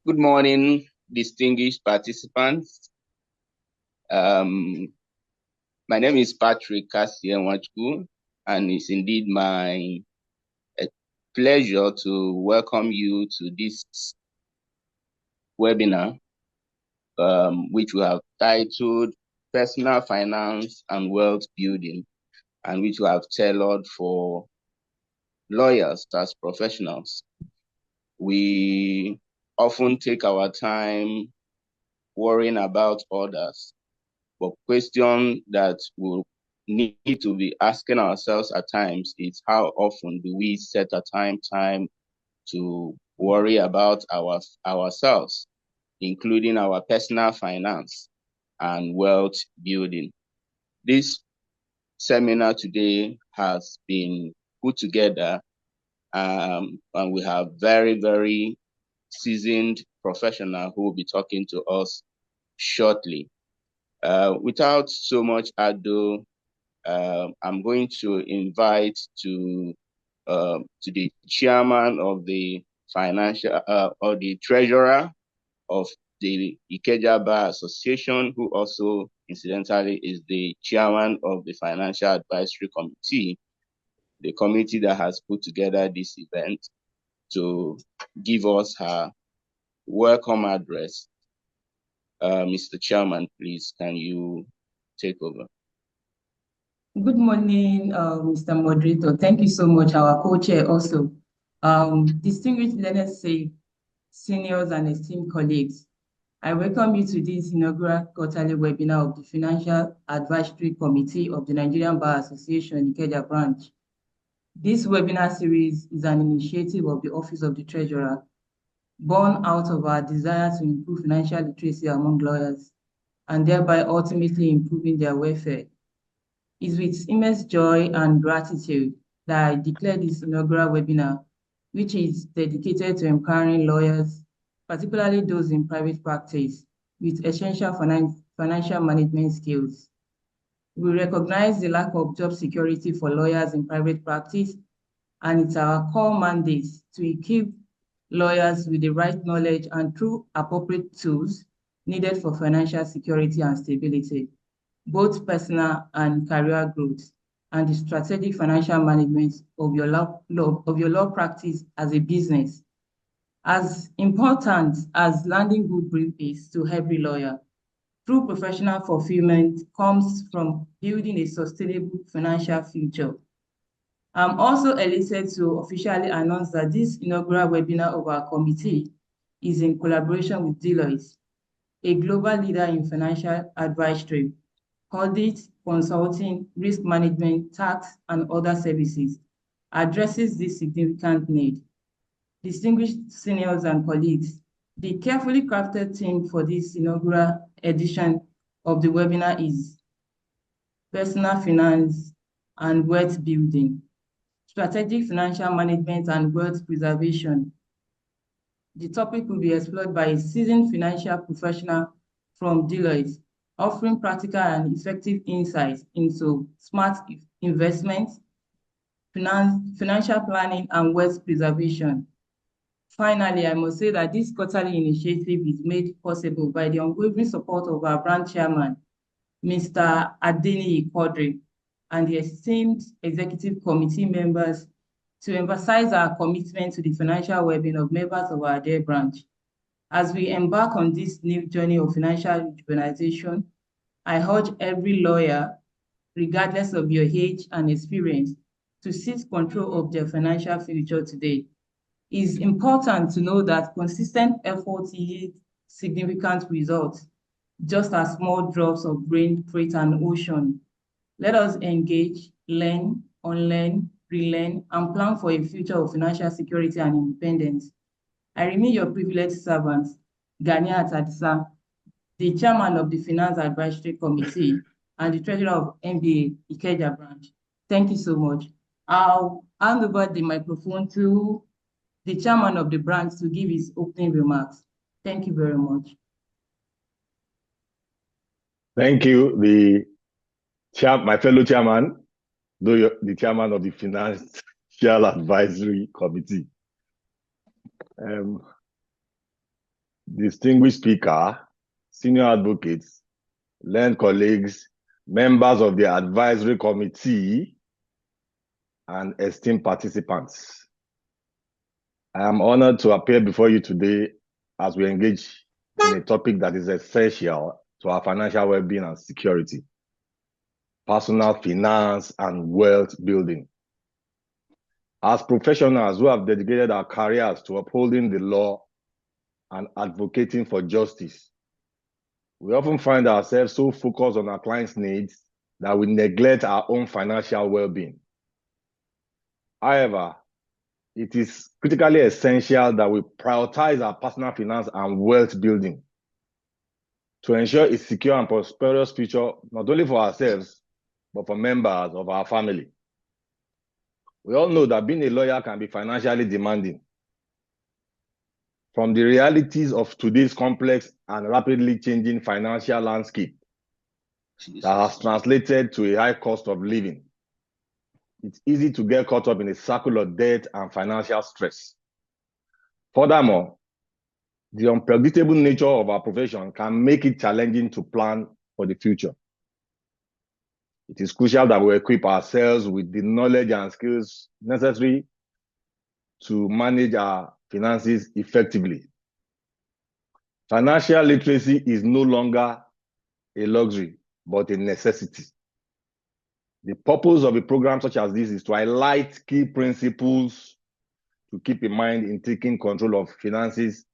Good morning, distinguished participants. My name is Patrick Kassie-Nwachukwu, and it's indeed my pleasure to welcome you to this webinar, which we have titled Personal Finance and Wealth Building, and which we have tailored for lawyers as professionals. We often take our time worrying about others, but question that we need to be asking ourselves at times is how often do we set a time to worry about ourselves, including our personal finance and wealth building. This seminar today has been put together and we have very seasoned professional who will be talking to us shortly. Without so much ado, I'm going to invite to the chairman of the financial or the treasurer of the Ikeja Bar Association, who also incidentally is the chairman of the Financial Advisory Committee, the committee that has put together this event, to give us her welcome address. Mr. Chairman, please, can you take over? Good morning, Mr. Moderator. Thank you so much, our co-chair also. Distinguished learners, seniors and esteemed colleagues, I welcome you to this inaugural quarterly webinar of the Financial Advisory Committee of the Nigerian Bar Association, Ikeja branch. This webinar series is an initiative of the Office of the Treasurer, born out of our desire to improve financial literacy among lawyers and thereby ultimately improving their welfare. It's with immense joy and gratitude that I declare this inaugural webinar, which is dedicated to empowering lawyers, particularly those in private practice, with essential financial management skills. We recognize the lack of job security for lawyers in private practice, and it's our core mandate to equip lawyers with the right knowledge and through appropriate tools needed for financial security and stability, both personal and career growth, and the strategic financial management of your law practice as a business. As important as landing good brief is to every lawyer, true professional fulfillment comes from building a sustainable financial future. I'm also elated to officially announce that this inaugural webinar of our committee is in collaboration with Deloitte, a global leader in financial advisory, audit, consulting, risk management, tax, and other services, addresses this significant need. Distinguished seniors and colleagues, the carefully crafted theme for this inaugural edition of the webinar is Personal Finance and Wealth Building, Strategic Financial Management and Wealth Preservation. The topic will be explored by a seasoned financial professional from Deloitte, offering practical and effective insights into smart investments, financial planning, and wealth preservation. Finally, I must say that this quarterly initiative is made possible by the unwavering support of our branch chairman, Mr. Adeniyi Quadri, and the esteemed executive committee members to emphasize our commitment to the financial well-being of members of our dear branch. As we embark on this new journey of financial rejuvenation, I urge every lawyer, regardless of your age and experience, to seize control of their financial future today. It's important to know that consistent efforts yield significant results, just as small drops of rain create an ocean. Let us engage, learn, unlearn, relearn, and plan for a future of financial security and independence. I remain your privileged servant, Ganiat Adisa, the chairman of the Finance Advisory Committee and the treasurer of MBA Ikeja branch. Thank you so much. I'll hand over the microphone to the chairman of the branch to give his opening remarks. Thank you very much. Thank you, my fellow chairman, the chairman of the Financial Advisory Committee. distinguished speaker, senior advocates, learned colleagues, members of the advisory committee, and esteemed participants. I am honored to appear before you today as we engage in a topic that is essential to our financial well-being and security: personal finance and wealth building. As professionals who have dedicated our careers to upholding the law and advocating for justice, we often find ourselves so focused on our clients' needs that we neglect our own financial well-being. However, it is critically essential that we prioritize our personal finance and wealth building to ensure a secure and prosperous future, not only for ourselves, but for members of our family. We all know that being a lawyer can be financially demanding. From the realities of today's complex and rapidly changing financial landscape that has translated to a high cost of living, it's easy to get caught up in a circle of debt and financial stress. Furthermore, the unpredictable nature of our profession can make it challenging to plan for the future. It is crucial that we equip ourselves with the knowledge and skills necessary to manage our finances effectively. Financial literacy is no longer a luxury, but a necessity. The purpose of a program such as this is to highlight key principles to keep in mind in taking control of finances,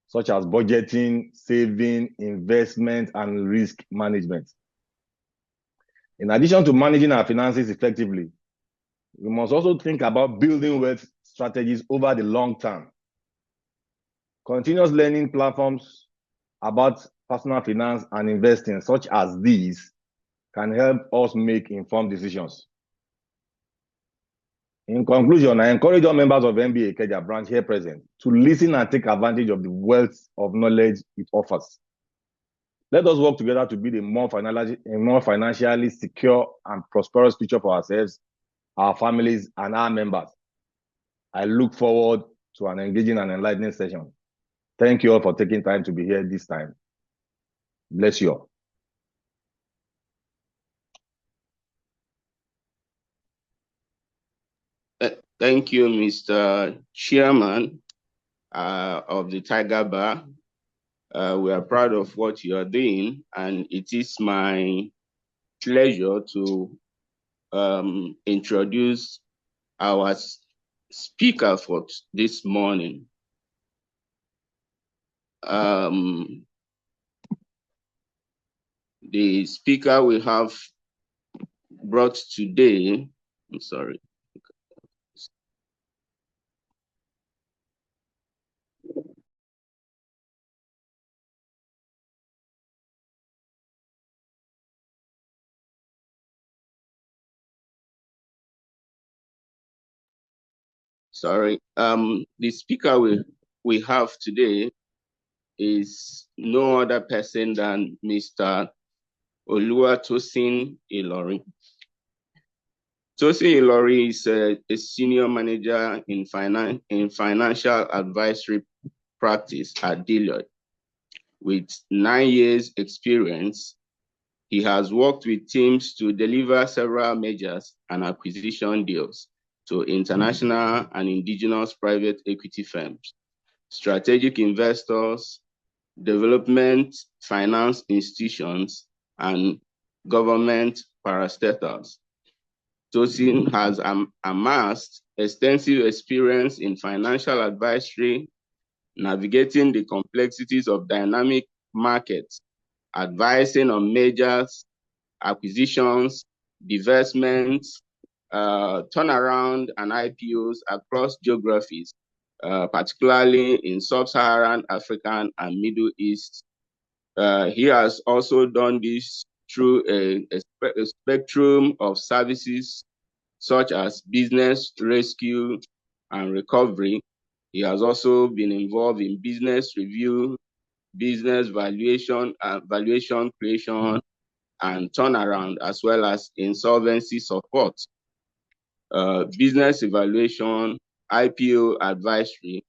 such as budgeting, saving, investment, and risk management. In addition to managing our finances effectively, we must also think about building wealth strategies over the long term. Continuous learning platforms about personal finance and investing, such as these, can help us make informed decisions. In conclusion, I encourage all members of MBA Ikeja branch here present to listen and take advantage of the wealth of knowledge it offers. Let us work together to build a more financially secure and prosperous future for ourselves, our families, and our members. I look forward to an engaging and enlightening session. Thank you all for taking time to be here this time. Bless you all. Thank you, Mr. Chairman of the Tiger Bar. We are proud of what you are doing, and it is my pleasure to introduce our speaker for this morning. The speaker we have brought today, I'm sorry. The speaker we have today is no other person than Mr. Oluwatosin Ilori. Tosin Ilori is a senior manager in financial advisory practice at Deloitte. With 9 years experience, he has worked with teams to deliver several mergers and acquisition deals to international and indigenous private equity firms, strategic investors, development finance institutions, and government parastatals. Tosin has amassed extensive experience in financial advisory, navigating the complexities of dynamic markets, advising on mergers, acquisitions, divestments, turnaround, and IPOs across geographies, particularly in sub-Saharan African and Middle East. He has also done this through a spectrum of services such as business rescue and recovery. He has also been involved in business review, business valuation creation, and turnaround, as well as insolvency support, business evaluation, IPO advisory,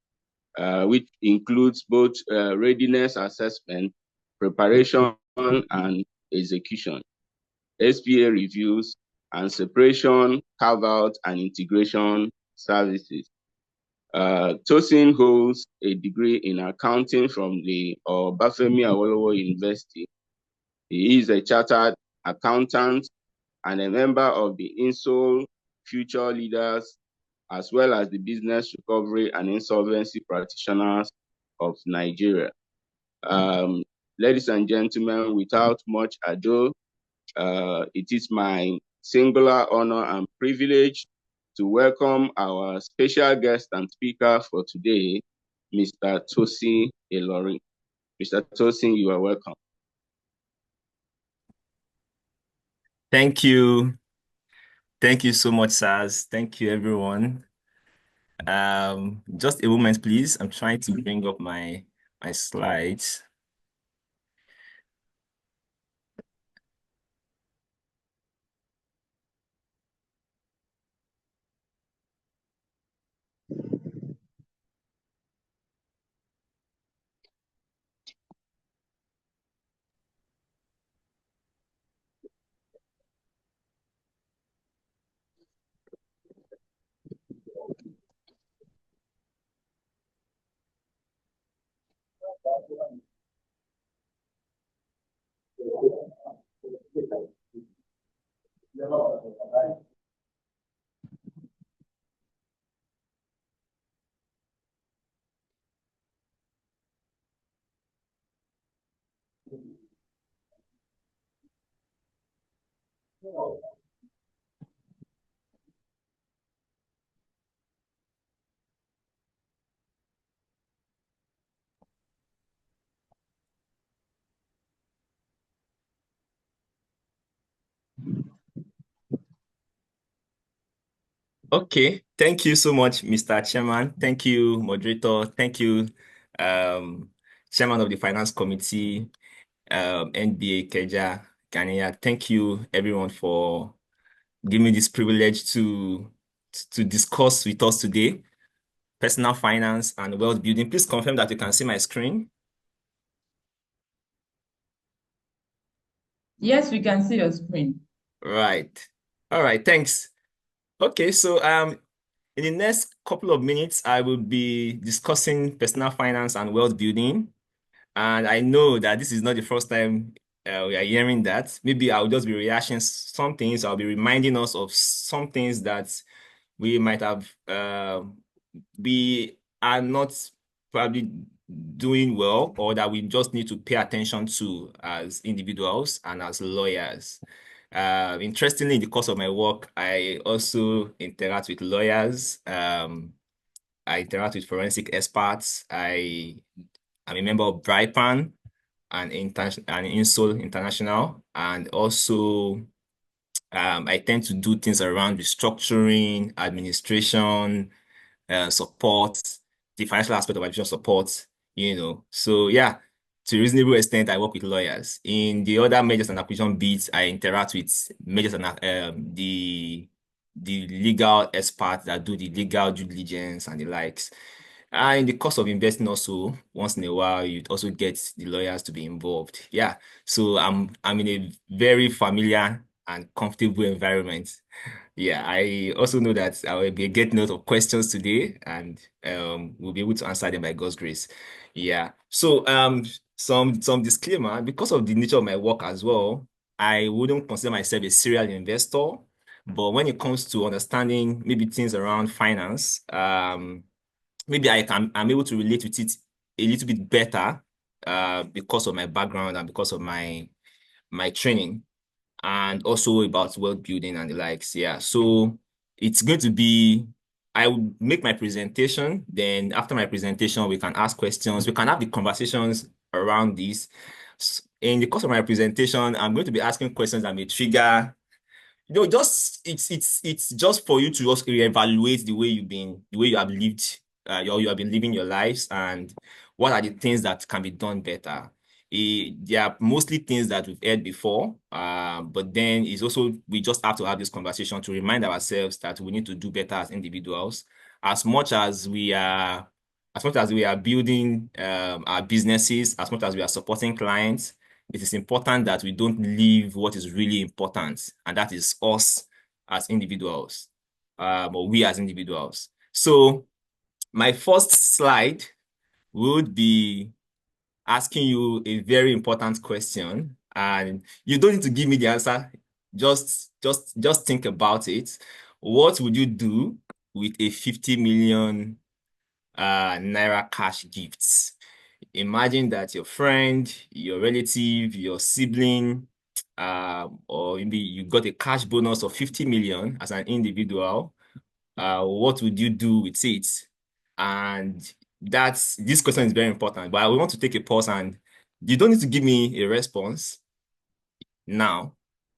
which includes both readiness assessment, preparation, and execution, SPA reviews, and separation, carve-out, and integration services. Tosin holds a degree in accounting from the Obafemi Awolowo University. He is a chartered accountant and a member of the INSOL Future Leaders, as well as the Business Recovery and Insolvency Practitioners of Nigeria. Ladies and gentlemen, without much ado, it is my singular honor and privilege to welcome our special guest and speaker for today, Mr. Tosin Ilorin. Mr. Tosin, you are welcome. Thank you. Thank you so much, Saz. Thank you, everyone. Just a moment, please. I'm trying to bring up my slides. Okay, thank you so much, Mr. Chairman. Thank you, moderator. Thank you, Chairman of the Finance Committee, NBA Ikeja, Ghana. Thank you, everyone, for giving me this privilege to discuss with us today, personal finance and wealth building. Please confirm that you can see my screen. Yes, we can see your screen. Right. All right, thanks. Okay, so in the next couple of minutes, I will be discussing personal finance and wealth building. And I know that this is not the first time we are hearing that. Maybe I'll just be rehashing some things. I'll be reminding us of some things that we might have, we are not probably doing well, or that we just need to pay attention to as individuals and as lawyers. Interestingly, in the course of my work, I also interact with lawyers. I interact with forensic experts. I'm a member of BRIPAN and INSOL International, and also I tend to do things around restructuring, administration, support, the financial aspect of administration support, So yeah, to a reasonable extent, I work with lawyers. In the other mergers and acquisition bits, I interact with mergers and the legal experts that do the legal due diligence and the likes. And in the course of investing also, once in a while, you also get the lawyers to be involved. Yeah, so I'm in a very familiar and comfortable environment. Yeah, I also know that I will be getting a lot of questions today, and we'll be able to answer them by God's grace. Yeah. So some disclaimer, because of the nature of my work as well, I wouldn't consider myself a serial investor, but when it comes to understanding maybe things around finance, maybe I'm able to relate with it a little bit better because of my background and because of my training, and also about wealth building and the likes. Yeah, so it's going to be, I will make my presentation, then after my presentation we can ask questions, we can have the conversations around this. In the course of my presentation, I'm going to be asking questions that may trigger, just it's just for you to just reevaluate the way you have lived, you have been living your lives, and what are the things that can be done better. There are mostly things that we've heard before, but then it's also, we just have to have this conversation to remind ourselves that we need to do better as individuals, as much as we are as much as we are building our businesses, as much as we are supporting clients, it is important that we don't leave what is really important, and that is us as individuals, or we as individuals. So my first slide would be asking you a very important question, and you don't need to give me the answer. Just think about it. What would you do with a 50 million naira cash gifts? Imagine that your friend, your relative, your sibling, or maybe you got a cash bonus of 50 million as an individual. What would you do with it? And this question is very important, but I want to take a pause, and you don't need to give me a response now.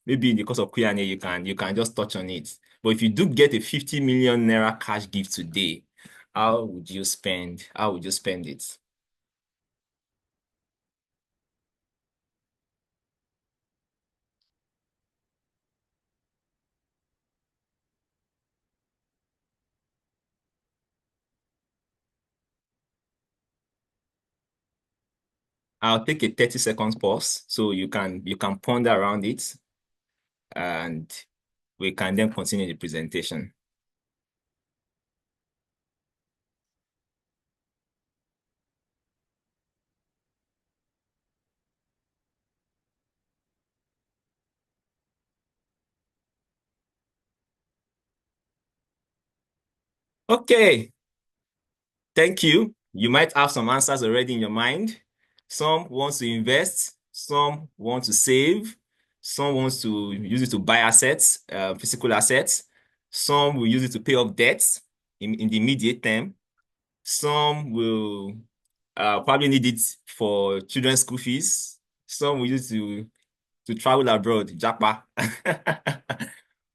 Maybe in the course of Q&A, you can just touch on it. But if you do get a 50 million naira cash gift today, how would you spend it? I'll take a 30 seconds pause so you can ponder around it, and we can then continue the presentation. Okay, thank you. You might have some answers already in your mind. Some want to invest, some want to save, some want to use it to buy assets, physical assets. Some will use it to pay off debts in the immediate term. Some will probably need it for children's school fees. Some will use it to travel abroad, Japa.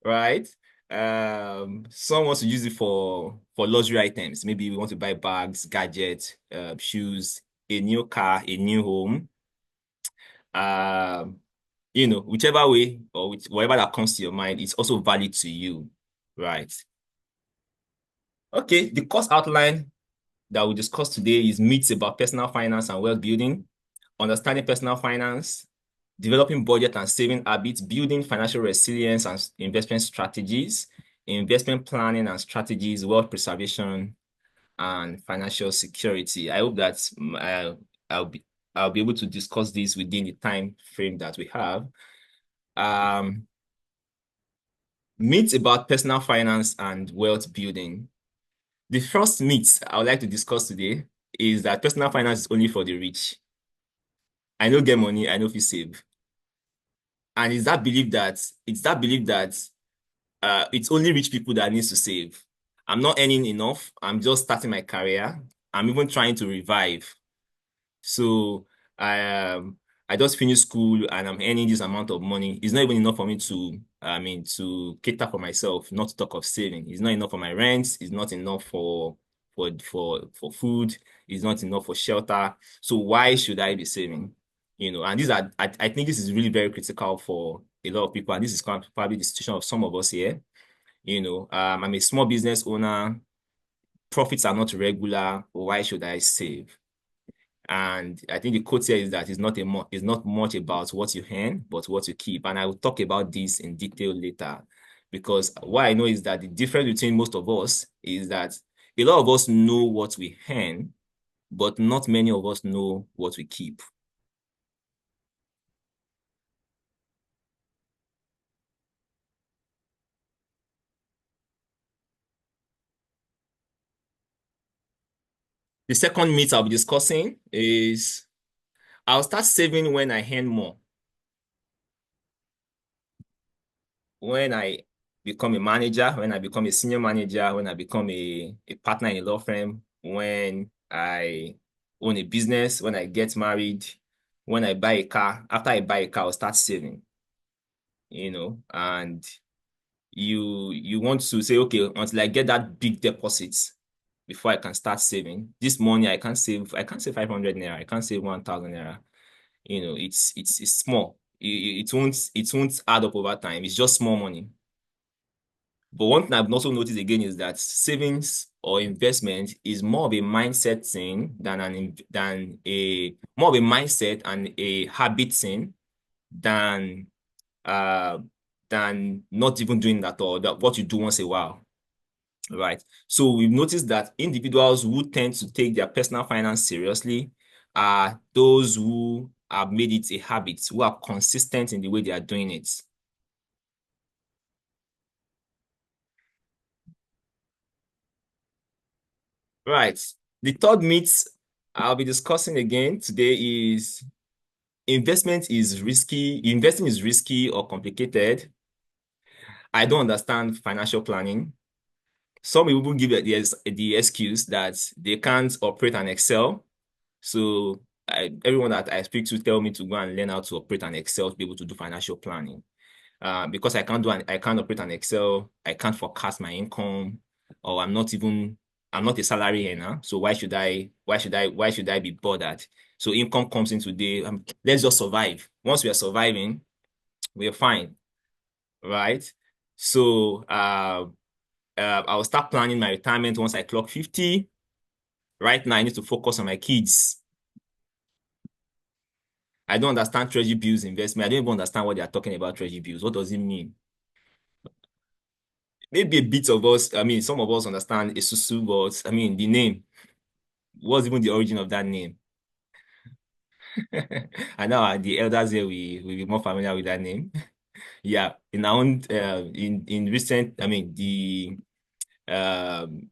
Right? Some wants to use it for luxury items. Maybe we want to buy bags, gadgets, shoes, a new car, a new home. Whichever way or whatever that comes to your mind, it's also valid to you, right? Okay, the course outline that we discussed today is myths about personal finance and wealth building, understanding personal finance, developing budget and saving habits, building financial resilience and investment strategies, investment planning and strategies, wealth preservation, and financial security. I hope that I'll be able to discuss this within the time frame that we have. Myths about personal finance and wealth building. The first myth I would like to discuss today is that personal finance is only for the rich. I know get money, I know if you save. And it's that belief that it's only rich people that needs to save. I'm not earning enough. I'm just starting my career. I'm even trying to revive. So I just finished school and I'm earning this amount of money. It's not even enough for me to cater for myself, not to talk of saving. It's not enough for my rent. It's not enough for food. It's not enough for shelter. So why should I be saving? And I think this is really very critical for a lot of people, and this is probably the situation of some of us here. I'm a small business owner. Profits are not regular. Why should I save? And I think the quote here is that it's not much about what you earn, but what you keep. And I will talk about this in detail later, because what I know is that the difference between most of us is that a lot of us know what we earn, but not many of us know what we keep. The second myth I'll be discussing is I'll start saving when I earn more. When I become a manager, when I become a senior manager, when I become a partner in a law firm, when I own a business, when I get married, when I buy a car, after I buy a car, I'll start saving, and you want to say, okay, until I get that big deposit before I can start saving. This money I can't save 500 naira, I can't save 1,000 naira. It's small. It won't add up over time. It's just small money. But one thing I've also noticed again is that savings or investment is more of a mindset thing than a more of a mindset and a habit thing than uh not even doing that or that what you do once a while. Right. So we've noticed that individuals who tend to take their personal finance seriously are those who have made it a habit, who are consistent in the way they are doing it. Right. The third myth I'll be discussing again today is investment is risky. Investing is risky or complicated. I don't understand financial planning. Some people give the excuse that they can't operate an Excel. So everyone that I speak to tell me to go and learn how to operate an Excel to be able to do financial planning. Because I can't operate an Excel, I can't forecast my income, or I'm not a salary earner. So why should I be bothered? So income comes in today. Let's just survive. Once we are surviving, we're fine, right? So I'll start planning my retirement once I clock 50. Right now, I need to focus on my kids. I don't understand treasury bills investment. I don't even understand what they are talking about treasury bills. What does it mean? Maybe a bit of us, I mean, some of us understand Isusu, but I mean, the name, what's even the origin of that name? I know the elders here will be more familiar with that name. Yeah, in our own in recent, I mean the Gen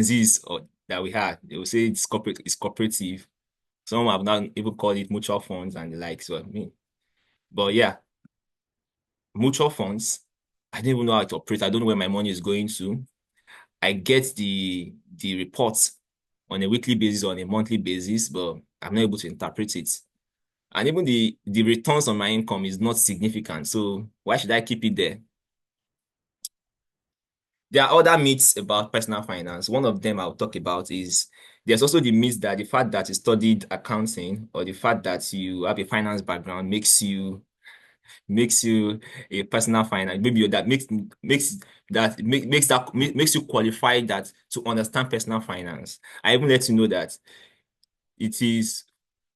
Zs that we had, they will say it's cooperative. Some have not even called it mutual funds and the like. So I mean, but yeah, mutual funds, I don't even know how to operate. I don't know where my money is going to. I get the reports on a weekly basis or on a monthly basis, but I'm not able to interpret it. And even the returns on my income is not significant. So why should I keep it there? There are other myths about personal finance. One of them I'll talk about is there's also the myth that the fact that you studied accounting or the fact that you have a finance background makes you a personal finance. Maybe that makes you qualified that to understand personal finance. I even let you know that it is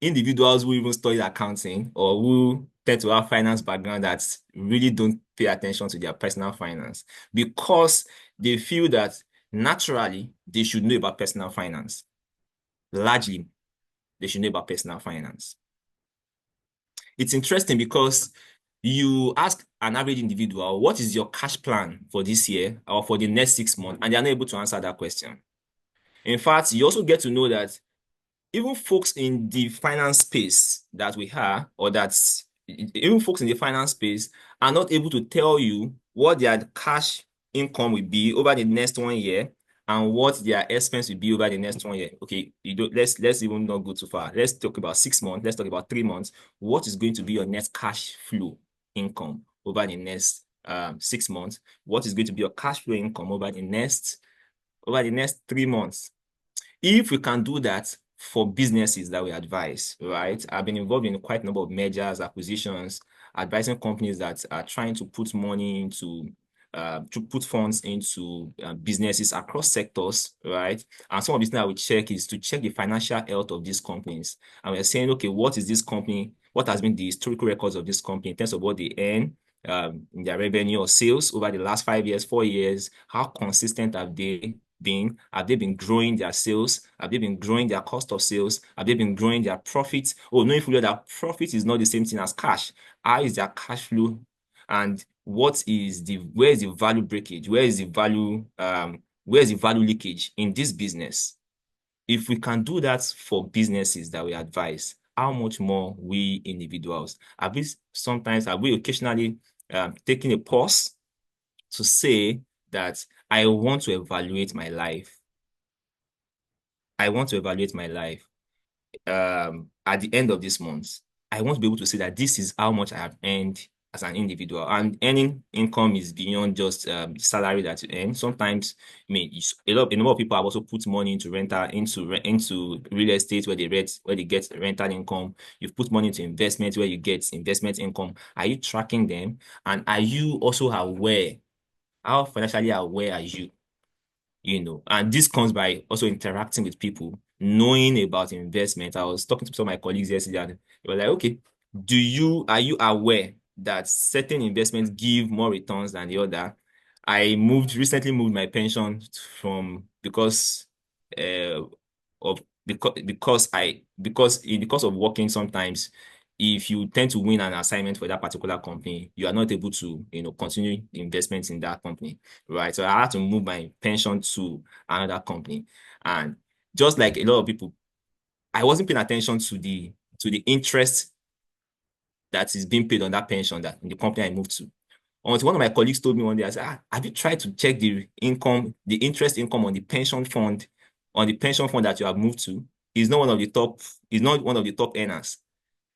individuals who even study accounting or who tend to have finance background that really don't pay attention to their personal finance because they feel that naturally they should know about personal finance. Largely, they should know about personal finance. It's interesting because you ask an average individual, what is your cash plan for this year or for the next 6 months? And they're not able to answer that question. In fact, you also get to know that even folks in the finance space that we have, or that's even folks in the finance space are not able to tell you what their cash income will be over the next 1 year and what their expense will be over the next 1 year. Okay, let's even not go too far. Let's talk about 6 months. Let's talk about 3 months. What is going to be your net cash flow income over the next 6 months? What is going to be your cash flow income over the next 3 months? If we can do that for businesses that we advise, right? I've been involved in quite a number of mergers, acquisitions, advising companies that are trying to put money into, to put funds into businesses across sectors, right? And some of the things I would check is to check the financial health of these companies. And we're saying, okay, what is this company? What has been the historical records of this company in terms of what they earn? In their revenue or sales over the last 5 years, 4 years, how consistent have they been? Have they been growing their sales? Have they been growing their cost of sales? Have they been growing their profits? Oh, knowing fully that profit is not the same thing as cash. How is their cash flow? And where is the value breakage? Where is the value leakage in this business? If we can do that for businesses that we advise, how much more we individuals? Have we occasionally taken a pause to say that I want to evaluate my life? I want to evaluate my life at the end of this month. I want to be able to say that this is how much I have earned as an individual. And earning income is beyond just the salary that you earn. Sometimes, I mean, a number of people have also put money into into real estate where they get rental income. You've put money into investment where you get investment income. Are you tracking them? And are you also aware? How financially aware are you? and this comes by also interacting with people, knowing about investment. I was talking to some of my colleagues yesterday, and they were like, okay, are you aware that certain investments give more returns than the other? I recently moved my pension from because of because in the course of working sometimes, if you tend to win an assignment for that particular company, you are not able to, continue the investment in that company, right? So I had to move my pension to another company. And just like a lot of people, I wasn't paying attention to the interest that is being paid on that pension that in the company I moved to. Until one of my colleagues told me one day, I said, have you tried to check the interest income on the pension fund, that you have moved to? Is not one of the top earners.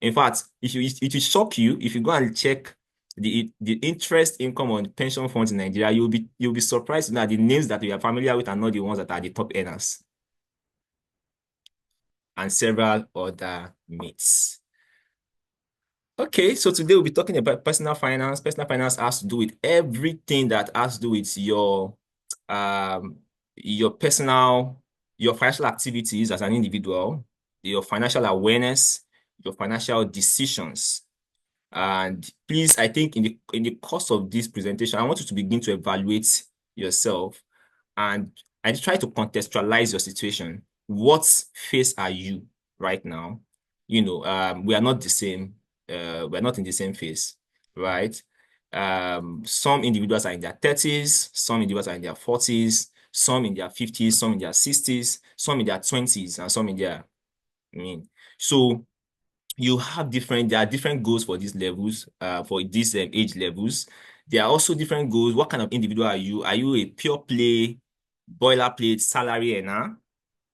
In fact, it will shock you if you go and check the interest income on pension funds in Nigeria. You'll be surprised that the names that you are familiar with are not the ones that are the top earners, and several other myths. Okay, so today we'll be talking about personal finance. Personal finance has to do with everything that has to do with your financial activities as an individual, your financial awareness, your financial decisions. And please, I think in the course of this presentation, I want you to begin to evaluate yourself and try to contextualize your situation. What phase are you right now? We are not the same. We're not in the same phase, right? Some individuals are in their 30s, some individuals are in their 40s, some in their 50s, some in their 60s, some in their 20s, and some in their, so there are different goals for these levels, for these age levels. There are also different goals. What kind of individual are you? Are you a pure play, boilerplate salary earner?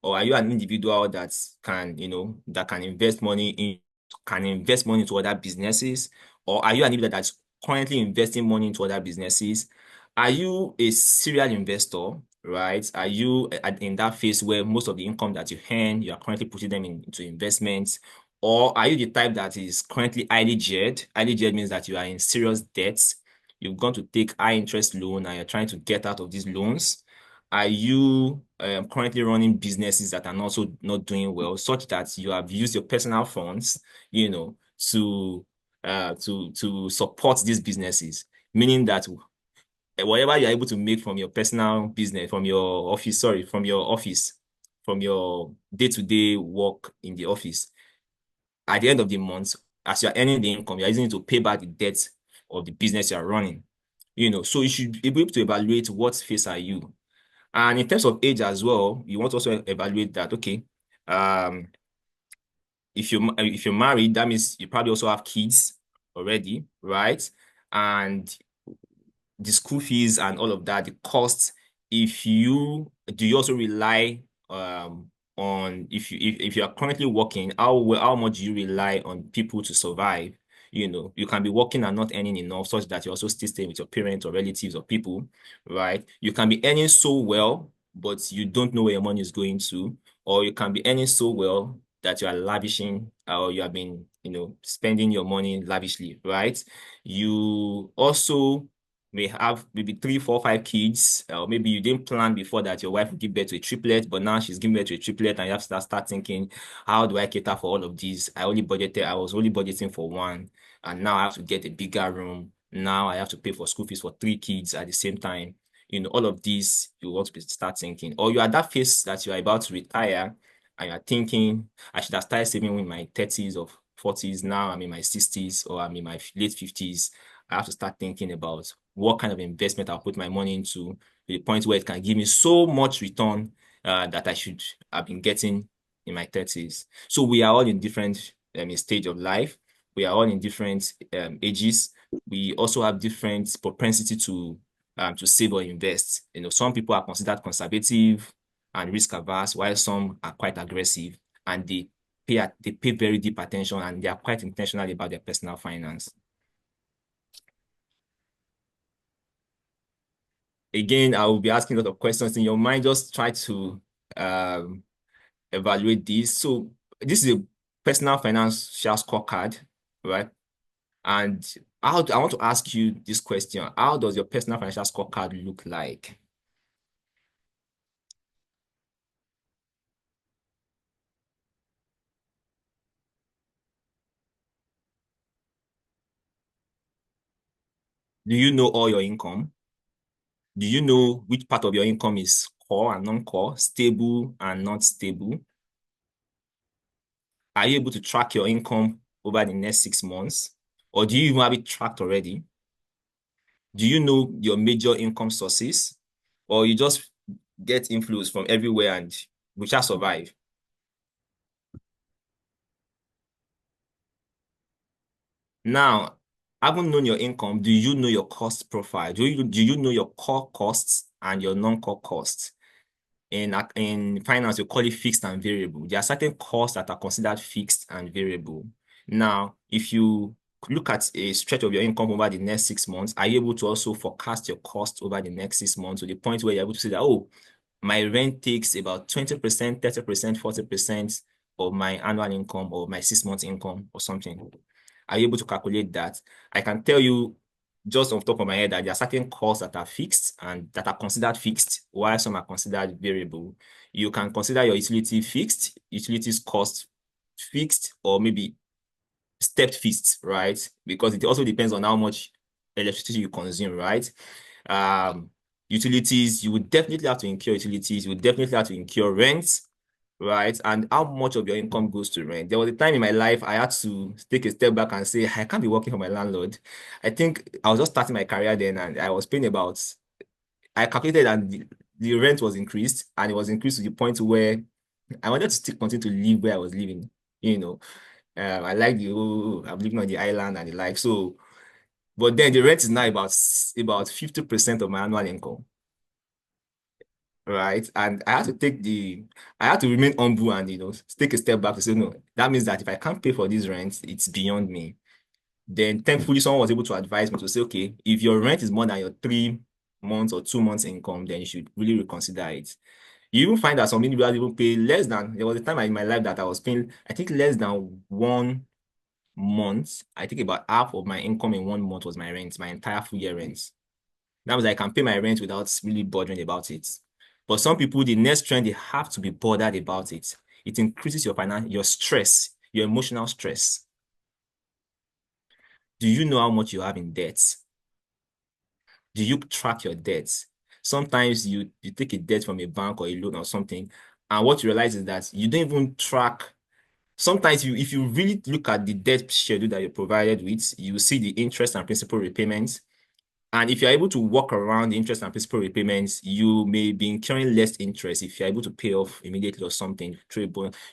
Or are you an individual that can, invest money into other businesses? Or are you an individual that's currently investing money into other businesses? Are you a serial investor, right? Are you in that phase where most of the income that you earn, you are currently putting them into investments? Or are you the type that is currently highly geared? Highly geared means that you are in serious debts. You've gone to take high interest loan and you're trying to get out of these loans. Are you currently running businesses that are also not doing well, such that you have used your personal funds, to support these businesses? Meaning that whatever you're able to make from your personal business, from your office, from your day-to-day work in the office, at the end of the month, as you're earning the income, you're using it to pay back the debt of the business you're running. So you should be able to evaluate what phase are you. And in terms of age as well, you want to also evaluate that, okay, if you're married, that means you probably also have kids already, right? And the school fees and all of that, the costs, do you also rely on, if you are currently working, how much do you rely on people to survive? You can be working and not earning enough such that you also still stay with your parents or relatives or people, right? You can be earning so well, but you don't know where your money is going to, or you can be earning so well that you are lavishing, or you have been, spending your money lavishly, right? You also may have maybe 3, 4, 5 kids, or maybe you didn't plan before that your wife would give birth to a triplet, but now she's giving birth to a triplet, and you have to start thinking, how do I cater for all of these? I was only budgeting for one, and now I have to get a bigger room. Now I have to pay for school fees for 3 kids at the same time. All of these, you want to start thinking. Or you are at that phase that you are about to retire, and you're thinking, I should have started saving in my 30s or 40s. Now I'm in my 60s, or I'm in my late 50s. I have to start thinking about what kind of investment I'll put my money into, to the point where it can give me so much return that I should have been getting in my 30s. So we are all in different stage of life. We are all in different ages. We also have different propensity to save or invest. Some people are considered conservative and risk averse, while some are quite aggressive, and they pay very deep attention, and they are quite intentional about their personal finance. Again, I will be asking a lot of questions in your mind. Just try to evaluate this. So this is a personal financial scorecard, right? And I want to ask you this question. How does your personal financial scorecard look like? Do you know all your income? Do you know which part of your income is core and non-core, stable and not stable? Are you able to track your income over the next 6 months? Or do you even have it tracked already? Do you know your major income sources? Or you just get inflows from everywhere and we shall survive? Now, having known your income, do you know your cost profile? Do you know your core costs and your non-core costs? In finance, you call it fixed and variable. There are certain costs that are considered fixed and variable. Now, if you look at a stretch of your income over the next 6 months, are you able to also forecast your cost over the next 6 months to the point where you're able to say that, oh, my rent takes about 20%, 30%, 40% of my annual income or my 6 months income or something? Are you able to calculate that? I can tell you just off the top of my head that there are certain costs that are fixed and that are considered fixed, while some are considered variable. You can consider your utility fixed, utilities cost fixed, or maybe stepped fixed, right? Because it also depends on how much electricity you consume, right? Um, Utilities, you would definitely have to incur utilities, you would definitely have to incur rent, right? And how much of your income goes to rent? There was a time in my life I had to take a step back and say, I can't be working for my landlord. I think I was just starting my career then and I was paying about, I calculated and the rent was increased and it was increased to the point where I wanted to still continue to live where I was living, you know. I like the whole, I'm living on the island and the like. So, but then the rent is now about 50% of my annual income, right? And I had to remain humble and, take a step back to say, no, that means that if I can't pay for this rent, it's beyond me. Then thankfully, someone was able to advise me to say, okay, if your rent is more than your 3 months or 2 months income, then you should really reconsider it. You even find that some individuals even pay less than, there was a time in my life that I was paying, I think less than 1 month. I think about half of my income in 1 month was my rent, my entire full year rent. That means I can pay my rent without really bothering about it. But some people, the next trend, they have to be bothered about it. It increases your stress, your emotional stress. Do you know how much you have in debt? Do you track your debts? Sometimes you take a debt from a bank or a loan or something, and what you realize is that you don't even track. Sometimes if you really look at the debt schedule that you're provided with, you see the interest and principal repayments. And if you're able to work around the interest and principal repayments, you may be incurring less interest if you're able to pay off immediately or something.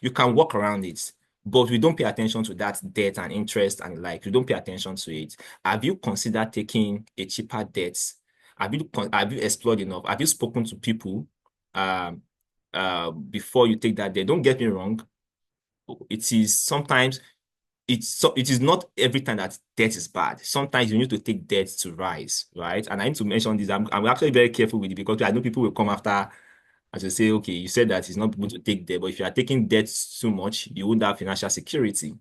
You can work around it, but we don't pay attention to that debt and interest and like, we don't pay attention to it. Have you considered taking a cheaper debt? Have you explored enough? Have you spoken to people before you take that debt? Don't get me wrong. It is sometimes it is not every time that debt is bad. Sometimes you need to take debt to rise, right? And I need to mention this. I'm actually very careful with it because I know people will come after as you say, okay, you said that it's not good to take debt, but if you are taking debt too much, you won't have financial security.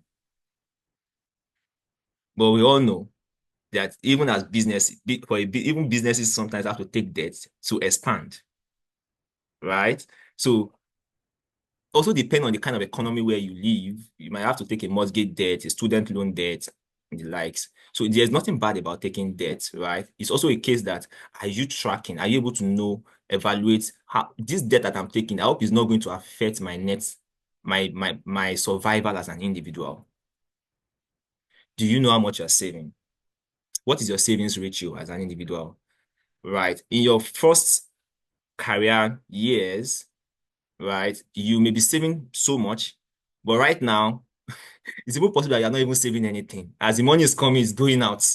But we all know that even as even businesses sometimes have to take debt to expand, right? So also depend on the kind of economy where you live. You might have to take a mortgage debt, a student loan debt, and the likes. So there's nothing bad about taking debt, right? It's also a case that, are you tracking? Are you able to evaluate how this debt that I'm taking, I hope is not going to affect my survival as an individual. Do you know how much you're saving? What is your savings ratio as an individual? Right? In your first career years, right, you may be saving so much, but right now, it's even possible that you're not even saving anything. As the money is coming, it's going out.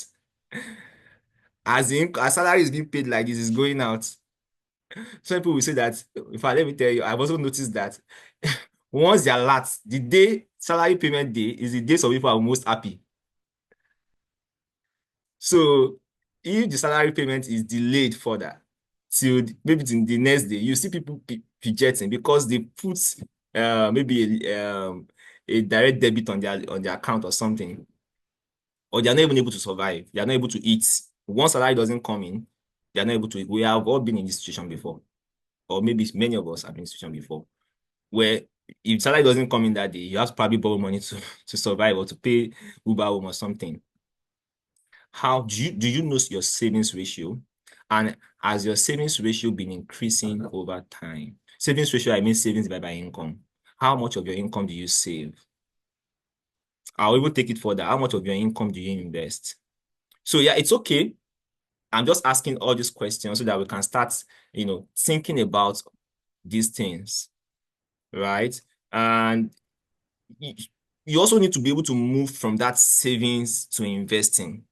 As salary is being paid like this, is going out. Some people will say that, in fact, let me tell you, I've also noticed that once they're last, the day salary payment day is the day some people are most happy. So if the salary payment is delayed further till maybe the next day, you see people fidgeting because they put maybe a direct debit on their account or something, or they are not even able to survive. They are not able to eat. Once salary doesn't come in, they are not able to eat. We have all been in this situation before, or maybe many of us have been in this situation before, where if salary doesn't come in that day, you have to probably borrow money to survive or to pay Uber home or something. How do you know your savings ratio? And has your savings ratio been increasing over time? Savings ratio, I mean savings divided by income. How much of your income do you save? I'll even take it further. How much of your income do you invest? So yeah, it's okay. I'm just asking all these questions so that we can start, thinking about these things, right? And you also need to be able to move from that savings to investing.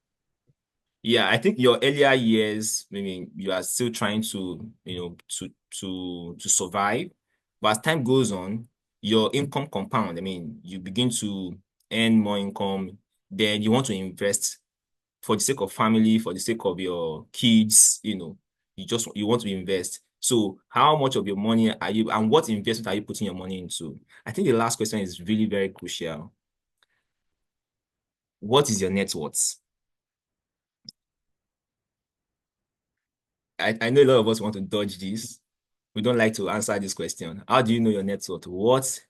Yeah, I think your earlier years, maybe you are still trying to, to survive. But as time goes on, your income compound. I mean, you begin to earn more income, then you want to invest for the sake of family, for the sake of your kids, you want to invest. So how much of your money are you, and what investment are you putting your money into? I think the last question is really very crucial. What is your net worth? I know a lot of us want to dodge this. We don't like to answer this question. How do you know your net worth? What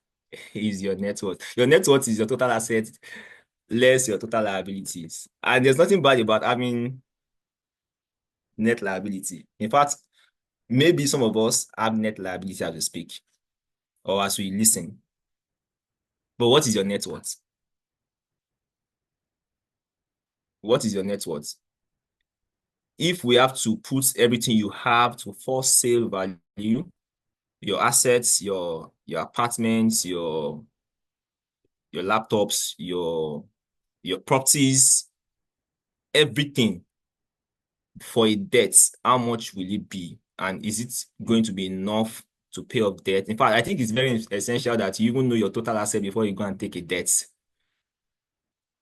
is your net worth? Your net worth is your total asset less your total liabilities. And there's nothing bad about having net liability. In fact, maybe some of us have net liability as we speak or as we listen. But what is your net worth? What is your net worth? If we have to put everything you have to for sale value, your assets, your apartments, your laptops, your properties, everything for a debt, how much will it be? And is it going to be enough to pay off debt? In fact, I think it's very essential that you even know your total asset before you go and take a debt.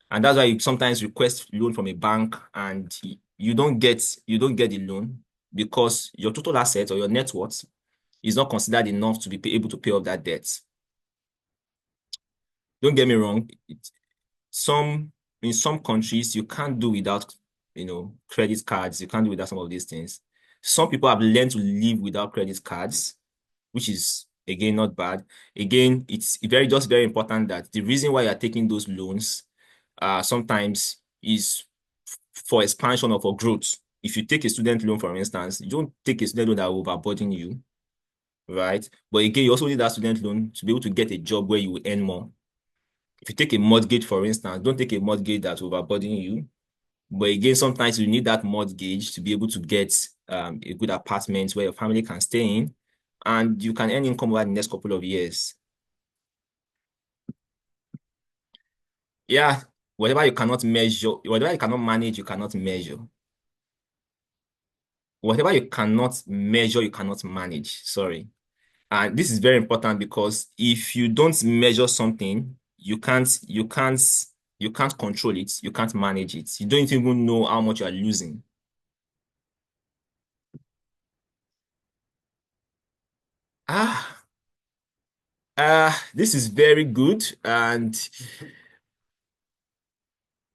And that's why you sometimes request loan from a bank and you don't get the loan because your total asset or your net worth is not considered enough to be able to pay off that debt. Don't get me wrong. In some countries, you can't do without, credit cards. You can't do without some of these things. Some people have learned to live without credit cards, which is again not bad. Again, it's very important that the reason why you're taking those loans sometimes is for expansion or for growth. If you take a student loan, for instance, you don't take a student loan that will overburden you, right? But again, you also need that student loan to be able to get a job where you will earn more. If you take a mortgage, for instance, don't take a mortgage that will overburden you. But again, sometimes you need that mortgage to be able to get a good apartment where your family can stay in, and you can earn income over the next couple of years. Yeah, whatever you cannot measure, whatever you cannot manage, you cannot measure. Whatever you cannot measure, you cannot manage. Sorry. And this is very important because if you don't measure something, you can't control it, you can't manage it. You don't even know how much you are losing. This is very good, and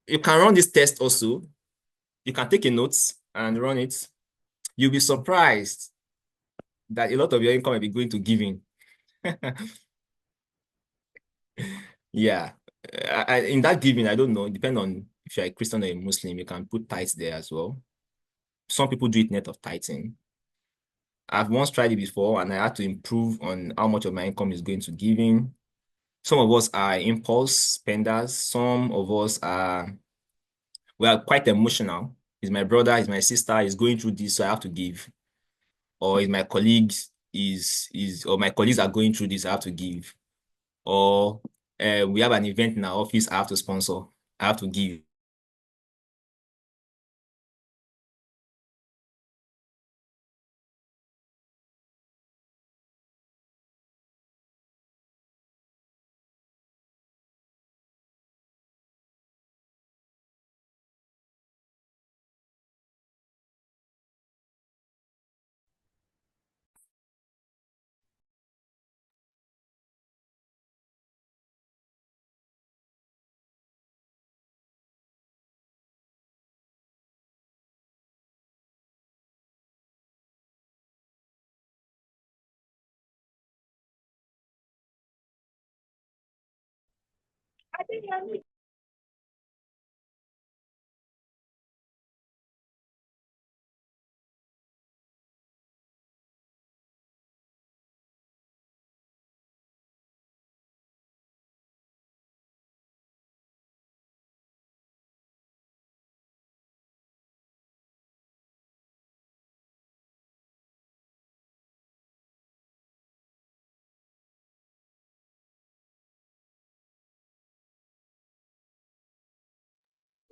you can run this test also. You can take a note and run it. You'll be surprised that a lot of your income will be going to giving. Yeah. In that giving, I don't know, depending on if you're a Christian or a Muslim, you can put tithes there as well. Some people do it net of tithing. I've once tried it before and I had to improve on how much of my income is going to giving. Some of us are impulse spenders. Some of us we are quite emotional. Is my brother, is my sister, is going through this, so I have to give. Or is my colleagues or my colleagues are going through this, I have to give. Or we have an event in our office, I have to sponsor, I have to give.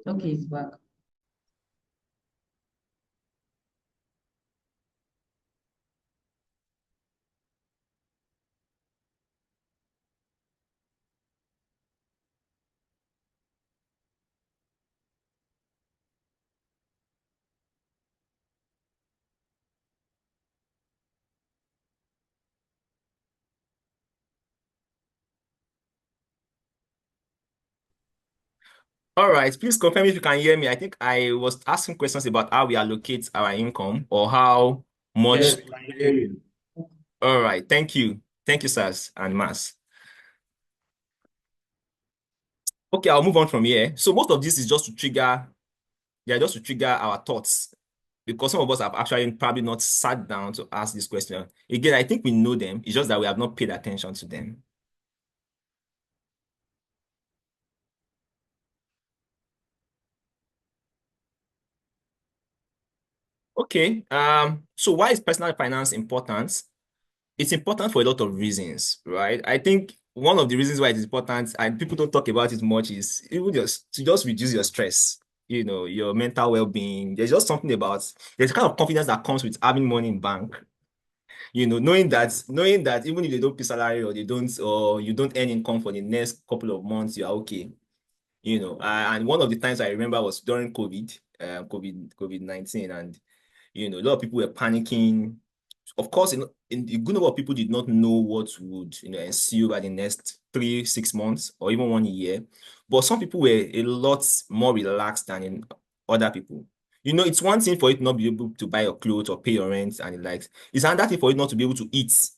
Okay, it's back. All right, please confirm if you can hear me. I think I was asking questions about how we allocate our income or how much. Yes, I can hear you. All right, thank you. Thank you, sirs and Mas. Okay, I'll move on from here. So most of this is just to trigger, yeah, just to trigger our thoughts because some of us have actually probably not sat down to ask this question. Again, I think we know them. It's just that we have not paid attention to them. Okay, so why is personal finance important? It's important for a lot of reasons, right? I think one of the reasons why it is important and people don't talk about it much is even just to just reduce your stress, your mental well-being. There's just something about there's kind of confidence that comes with having money in bank, knowing that even if they don't pay salary or they don't or you don't earn income for the next couple of months, you are okay. And one of the times I remember was during COVID-19, and a lot of people were panicking. Of course, in a good number of people did not know what would ensue by the next 3, 6 months or even 1 year. But some people were a lot more relaxed than in other people. It's one thing for you to not be able to buy your clothes or pay your rent and the likes. It's another thing for you not to be able to eat.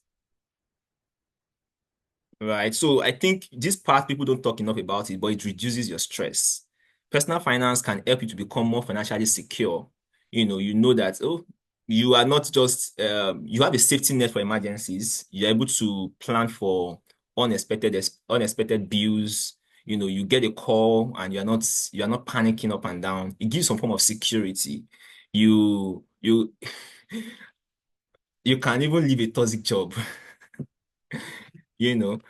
Right. So I think this part people don't talk enough about it, but it reduces your stress. Personal finance can help you to become more financially secure. You know that, oh, you are not just you have a safety net for emergencies. You're able to plan for unexpected bills. You get a call and you're not panicking up and down. It gives some form of security. You you can even leave a toxic job. you know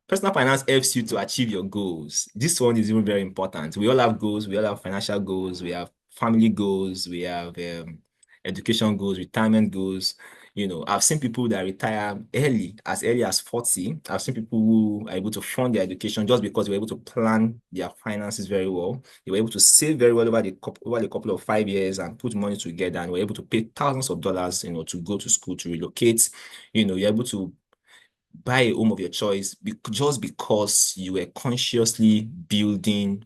Personal finance helps you to achieve your goals. This one is even very important. We all have goals. We all have financial goals. We have family goals. We have education goals, retirement goals. I've seen people that retire as early as 40. I've seen people who are able to fund their education just because they were able to plan their finances very well. They were able to save very well over the couple of 5 years and put money together, and were able to pay thousands of dollars, to go to school, to relocate. You're able to buy a home of your choice just because you were consciously building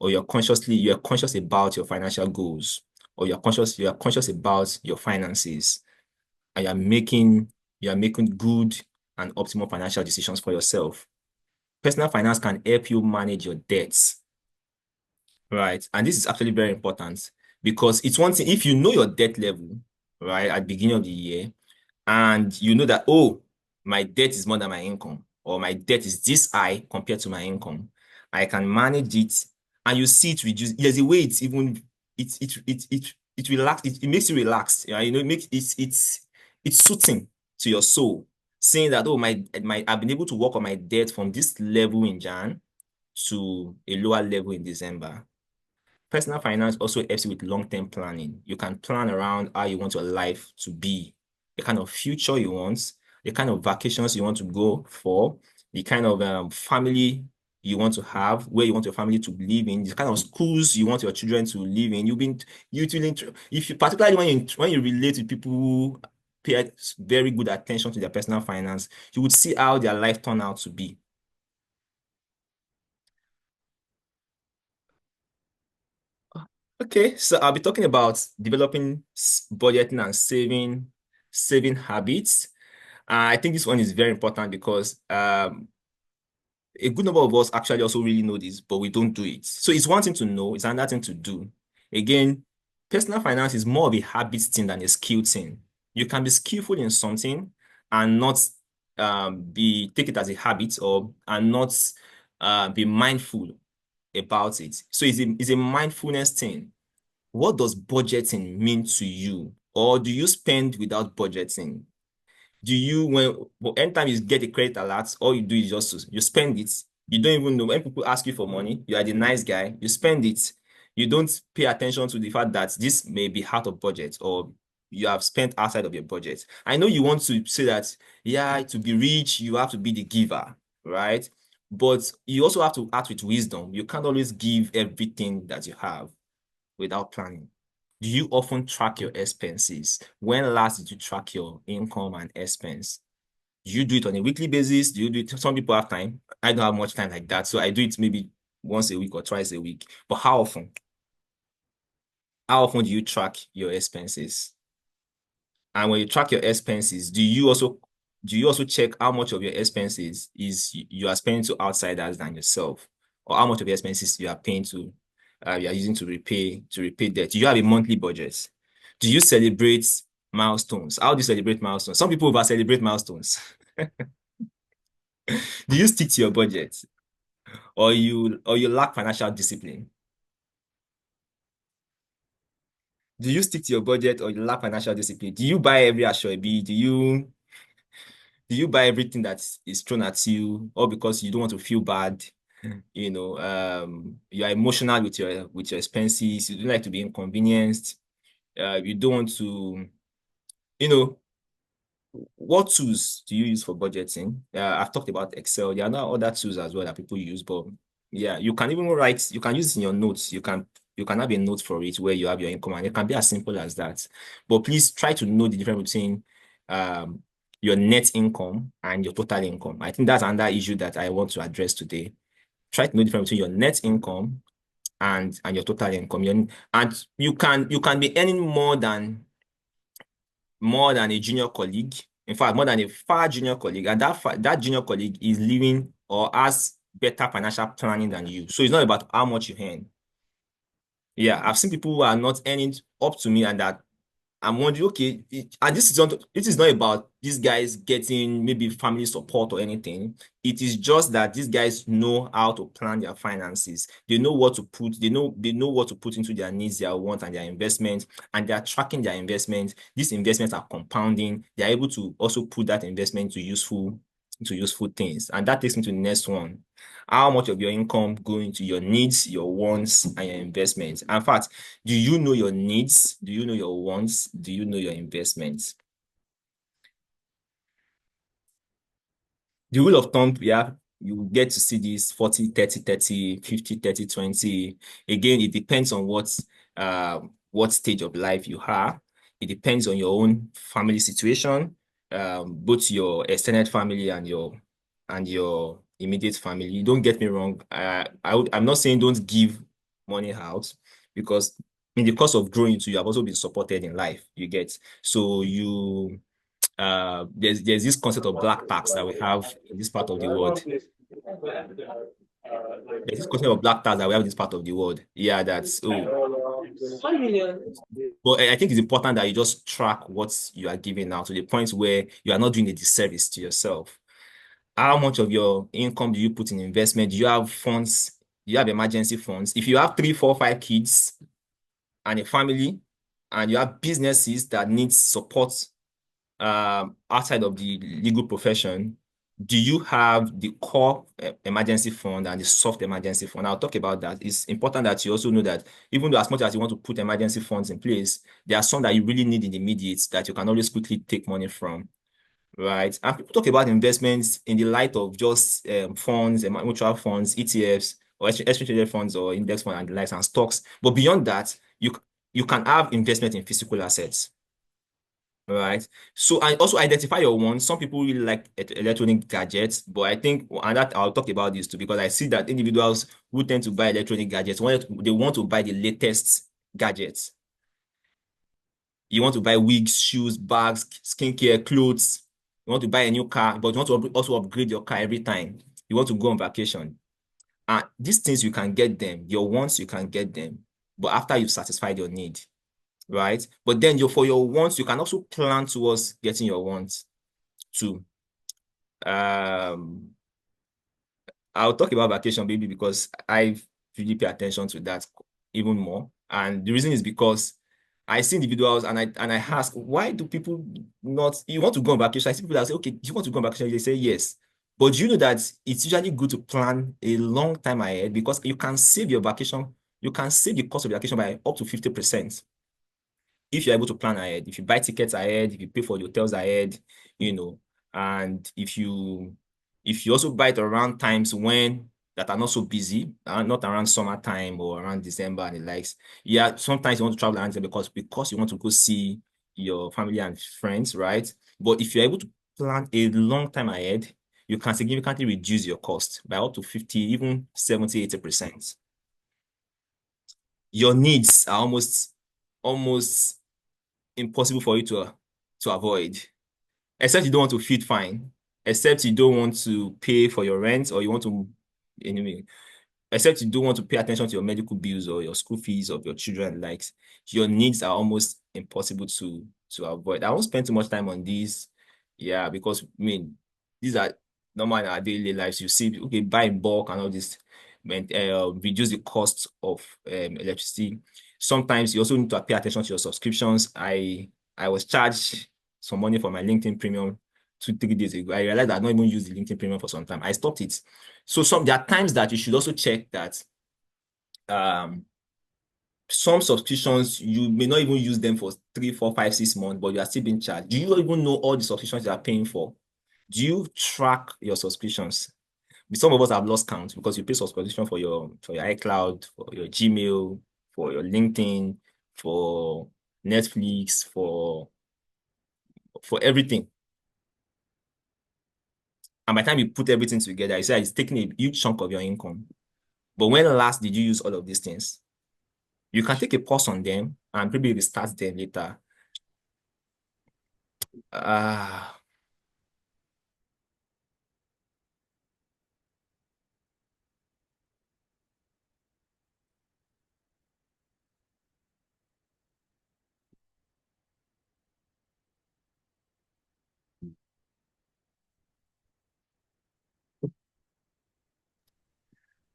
or you're conscious about your financial goals, or you're conscious about your finances, and you're making good and optimal financial decisions for yourself. Personal finance can help you manage your debts, right? And this is actually very important because it's one thing if you know your debt level, right, at the beginning of the year, and you know that, oh, my debt is more than my income, or my debt is this high compared to my income, I can manage it, and you see it reduce. There's a way it makes you relax. It makes it's soothing to your soul, saying that, oh, my I've been able to work on my debt from this level in Jan to a lower level in December. Personal finance also helps you with long-term planning. You can plan around how you want your life to be, the kind of future you want, the kind of vacations you want to go for, the kind of family you want to have, where you want your family to live in, the kind of schools you want your children to live in. If you particularly when you relate to people who pay very good attention to their personal finance, you would see how their life turn out to be. Okay, so I'll be talking about developing budgeting and saving habits. I think this one is very important because a good number of us actually also really know this, but we don't do it. So it's one thing to know, it's another thing to do. Again, personal finance is more of a habit thing than a skill thing. You can be skillful in something and not take it as a habit, or and not be mindful about it. So it's a mindfulness thing. What does budgeting mean to you? Or do you spend without budgeting? Do you, anytime you get a credit alert, all you do is you spend it, You don't even know when people ask you for money, you are the nice guy, you spend it. You don't pay attention to the fact that this may be out of budget or you have spent outside of your budget. I know you want to say that, yeah, to be rich, you have to be the giver, right? But you also have to act with wisdom. You can't always give everything that you have without planning. Do you often track your expenses? When last did you track your income and expense? Do you do it on a weekly basis? Do you do it? Some people have time. I don't have much time like that. So I do it maybe once a week or twice a week. But how often? How often do you track your expenses? And when you track your expenses, do you also check how much of your expenses is you are spending to outsiders than yourself, or how much of your expenses you are paying to you are using to repay debt? Do you have a monthly budget? Do you celebrate milestones? How do you celebrate milestones? Some people over celebrate milestones. Do you stick to your budget, or you lack financial discipline? Do you stick to your budget or you lack financial discipline? Do you buy every Ashwebi? Do you buy everything that is thrown at you, or because you don't want to feel bad? You are emotional with your expenses. You don't like to be inconvenienced. You don't want to, you know, what tools do you use for budgeting? I've talked about Excel. There are now other tools as well that people use, but yeah, you can even write, you can use it in your notes. You can have a note for it where you have your income, and it can be as simple as that. But please try to know the difference between um your net income and your total income. I think that's another issue that I want to address today. Try to know the difference between your net income and your total income. And you can be earning more than a junior colleague. In fact, more than a far junior colleague, and that junior colleague is living or has better financial planning than you. So it's not about how much you earn. Yeah, I've seen people who are not earning up to me, and that I'm wondering, okay, and this is not about these guys getting maybe family support or anything. It is just that these guys know how to plan their finances. They know what to put. They know what to put into their needs, their wants, and their investment, and they are tracking their investment. These investments are compounding. They are able to also put that investment to useful things, and that takes me to the next one. How much of your income go into your needs, your wants, and your investments? In fact, do you know your needs? Do you know your wants? Do you know your investments? The rule of thumb, yeah, you get to see this 40, 30, 30, 50, 30, 20. Again, it depends on what stage of life you are. It depends on your own family situation, both your extended family and your immediate family. You don't get me wrong. I'm not saying don't give money out, because in the course of growing too, you have also been supported in life. You get so there's this concept of black tax that we have in this part of the world. There's this concept of black tax that we have in this part of the world. Yeah, that's but I think it's important that you just track what you are giving out to the point where you are not doing a disservice to yourself. How much of your income do you put in investment? Do you have funds? Do you have emergency funds? If you have 3, 4, 5 kids and a family, and you have businesses that need support outside of the legal profession, do you have the core emergency fund and the soft emergency fund? I'll talk about that. It's important that you also know that even though as much as you want to put emergency funds in place, there are some that you really need in the immediate that you can always quickly take money from, right? And people talk about investments in the light of just funds, mutual funds, ETFs, or exchange traded funds, or index fund and the likes, and stocks. But beyond that, you can have investment in physical assets. All right. So I also identify your wants. Some people really like electronic gadgets, but I think, and that I'll talk about this too, because I see that individuals who tend to buy electronic gadgets, they want to buy the latest gadgets. You want to buy wigs, shoes, bags, skincare, clothes. You want to buy a new car, but you want to also upgrade your car every time you want to go on vacation. And these things, you can get them. Your wants, you can get them, but after you've satisfied your need. Right? But then for your wants, you can also plan towards getting your wants too. I'll talk about vacation maybe because I really pay attention to that even more. And the reason is because I see individuals and I ask, why do people not, you want to go on vacation? I see people that say, okay, do you want to go on vacation? They say yes. But you know that it's usually good to plan a long time ahead because you can save your vacation, you can save the cost of your vacation by up to 50% if you're able to plan ahead. If you buy tickets ahead, if you pay for the hotels ahead, and if you also buy it around times when that are not so busy, not around summertime or around December and the likes. Yeah, sometimes you want to travel around because you want to go see your family and friends, right? But if you're able to plan a long time ahead, you can significantly reduce your cost by up to 50, even 70, 80%. Your needs are almost impossible for you to avoid, except you don't want to feed fine, except you don't want to pay for your rent, or you want to, anyway, except you don't want to pay attention to your medical bills or your school fees of your children. Like, your needs are almost impossible to avoid. I won't spend too much time on these, yeah, because I mean, these are normal in our daily lives. You see, okay, buy in bulk and all this, reduce the cost of electricity. Sometimes you also need to pay attention to your subscriptions. I was charged some money for my LinkedIn Premium 2, 3 days ago. I realized I don't even use the LinkedIn Premium for some time. I stopped it. So there are times that you should also check that some subscriptions, you may not even use them for 3, 4, 5, 6 months, but you are still being charged. Do you even know all the subscriptions you are paying for? Do you track your subscriptions? Some of us have lost count because you pay subscription for your iCloud, for your Gmail, for your LinkedIn, for Netflix, for everything. And by the time you put everything together, you say it's taking a huge chunk of your income. But when last did you use all of these things? You can take a pause on them and maybe restart them later.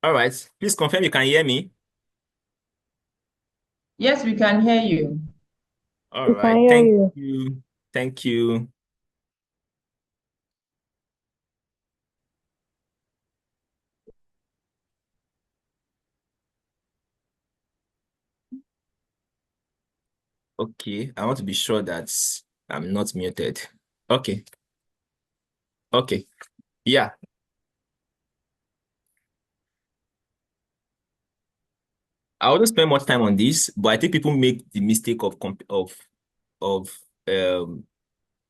All right. Please confirm you can hear me. Yes, we can hear you. All We can right. hear Thank you. you. Thank you. Okay. I want to be sure that I'm not muted. Okay. Okay. Yeah. I wouldn't spend much time on this, but I think people make the mistake of um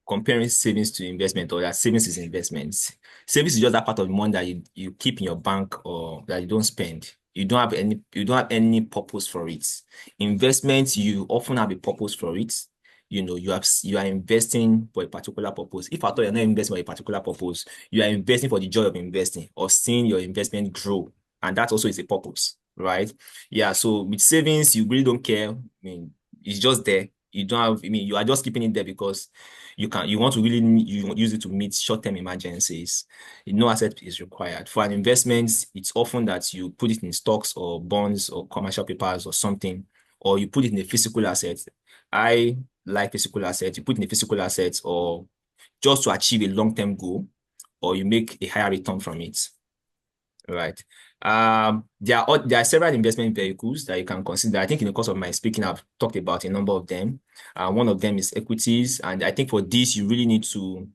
comparing savings to investment, or that savings is investments. Savings is just that part of the money that you keep in your bank or that you don't spend. You don't have any purpose for it. Investments, you often have a purpose for it. You are investing for a particular purpose. If at all you're not investing for a particular purpose, you are investing for the joy of investing or seeing your investment grow. And that also is a purpose, right? Yeah. So with savings, you really don't care. I mean, it's just there. You don't have, I mean, you are just keeping it there because you want to really you use it to meet short-term emergencies. No asset is required. For an investment, it's often that you put it in stocks or bonds or commercial papers or something, or you put it in a physical asset. I like physical assets. You put in a physical asset, or just to achieve a long-term goal, or you make a higher return from it. Right. There are several investment vehicles that you can consider. I think in the course of my speaking, I've talked about a number of them. One of them is equities, and I think for this you really need to.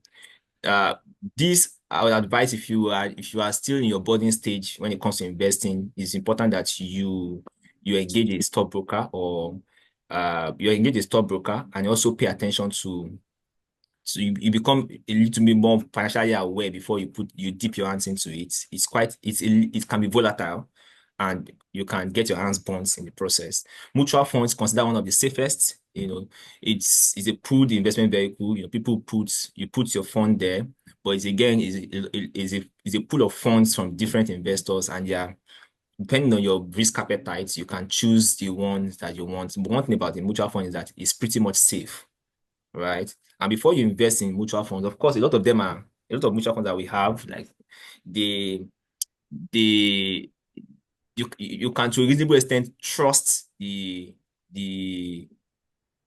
This I would advise, if you are still in your budding stage when it comes to investing, it's important that you engage a stockbroker, or you engage a stockbroker, and also pay attention to. So you become a little bit more financially aware before you dip your hands into it. It can be volatile, and you can get your hands burnt in the process. Mutual funds, consider one of the safest. It's a pooled investment vehicle. You put your fund there, but it's again is a pool of funds from different investors, and yeah, depending on your risk appetite, you can choose the ones that you want. But one thing about the mutual fund is that it's pretty much safe, right? And before you invest in mutual funds, of course, a lot of mutual funds that we have, like they they you can, to a reasonable extent, trust the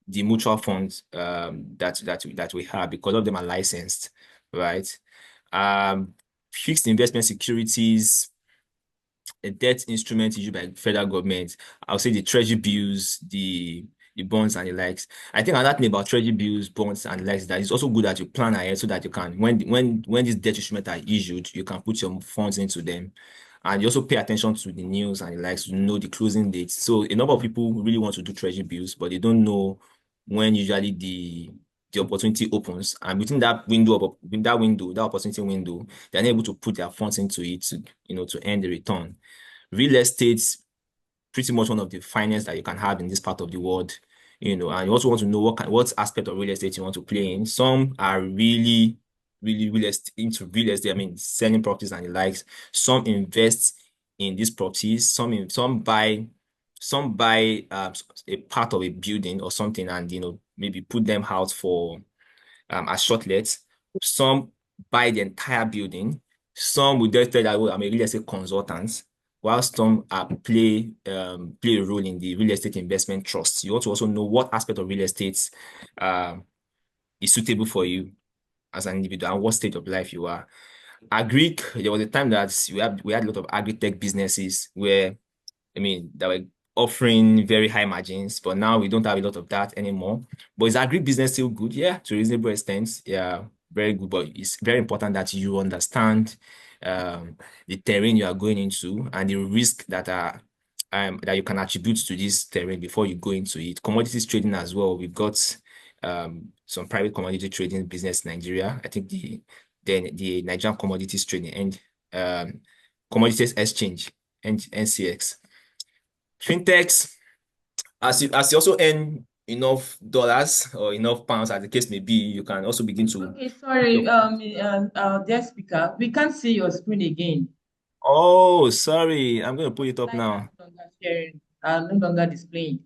mutual funds that we have, because of them are licensed, right? fixed investment securities, a debt instrument issued by federal government. I'll say the treasury bills, the bonds and the likes. I think another thing about treasury bills, bonds and the likes is that it's also good that you plan ahead so that you can, when these debt instruments are issued, you can put your funds into them. And you also pay attention to the news and the likes to know the closing dates. So a number of people really want to do treasury bills, but they don't know when usually the opportunity opens. And within that that opportunity window, they're not able to put their funds into it to, to earn the return. Real estate, pretty much one of the finest that you can have in this part of the world, and you also want to know what aspect of real estate you want to play in. Some are really, really into real estate. I mean, selling properties and the likes. Some invest in these properties. Some buy a part of a building or something and maybe put them out for as shortlets. Some buy the entire building. Some will just tell that, oh, I'm a real estate consultant, while some play a role in the real estate investment trust. You want to also know what aspect of real estate is suitable for you as an individual and what stage of life you are. Agric, there was a time that we had a lot of agri-tech businesses where, I mean, that were offering very high margins, but now we don't have a lot of that anymore. But is agribusiness still good? Yeah, to a reasonable extent. Yeah, very good. But it's very important that you understand the terrain you are going into and the risk that you can attribute to this terrain before you go into it. Commodities trading as well. We've got some private commodity trading business in Nigeria. I think the Nigerian Commodities Trading and Commodities Exchange, NCX. Fintechs, as you also earn enough dollars or enough pounds, as the case may be, you can also begin to. Okay, sorry, dear speaker, we can't see your screen again. Oh, sorry. I'm going to put it up Slides are now. no longer sharing, no longer displaying.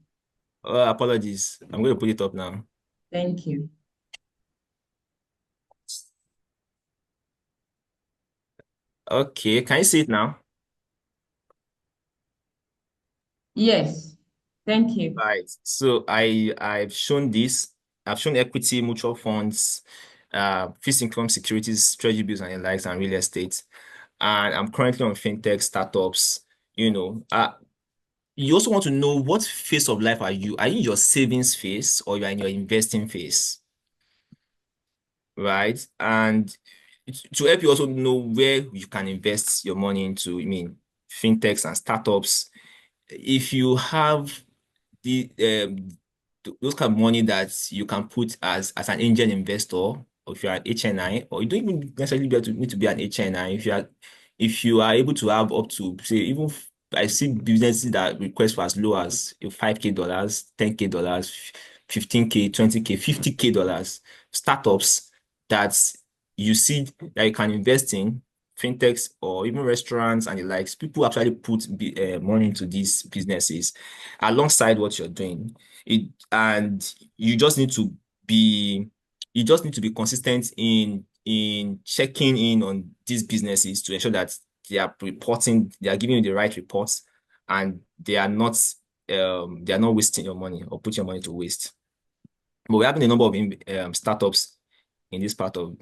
Apologies. I'm going to put it up now. Thank you. Okay, can you see it now? Yes, thank you. Right. So I've shown this. I've shown equity, mutual funds, fixed income securities, treasury bills and the likes, and real estate. And I'm currently on fintech startups. You also want to know what phase of life are you? Are you in your savings phase or you are in your investing phase? Right? And to help you also know where you can invest your money into, I mean, fintechs and startups. If you have the those kind of money that you can put as an angel investor, or if you are an HNI, or you don't even necessarily need to be an HNI. If you are able to have up to, say, even I see businesses that request for as low as $5K, $10K, 15K, 20K, $50K, startups that you see that you can invest in, fintechs or even restaurants and the likes. People actually put money into these businesses alongside what you're doing. And you just need to be consistent in checking in on these businesses to ensure that they are giving you the right reports, and they are not wasting your money or put your money to waste. But we're having a number of startups in this part of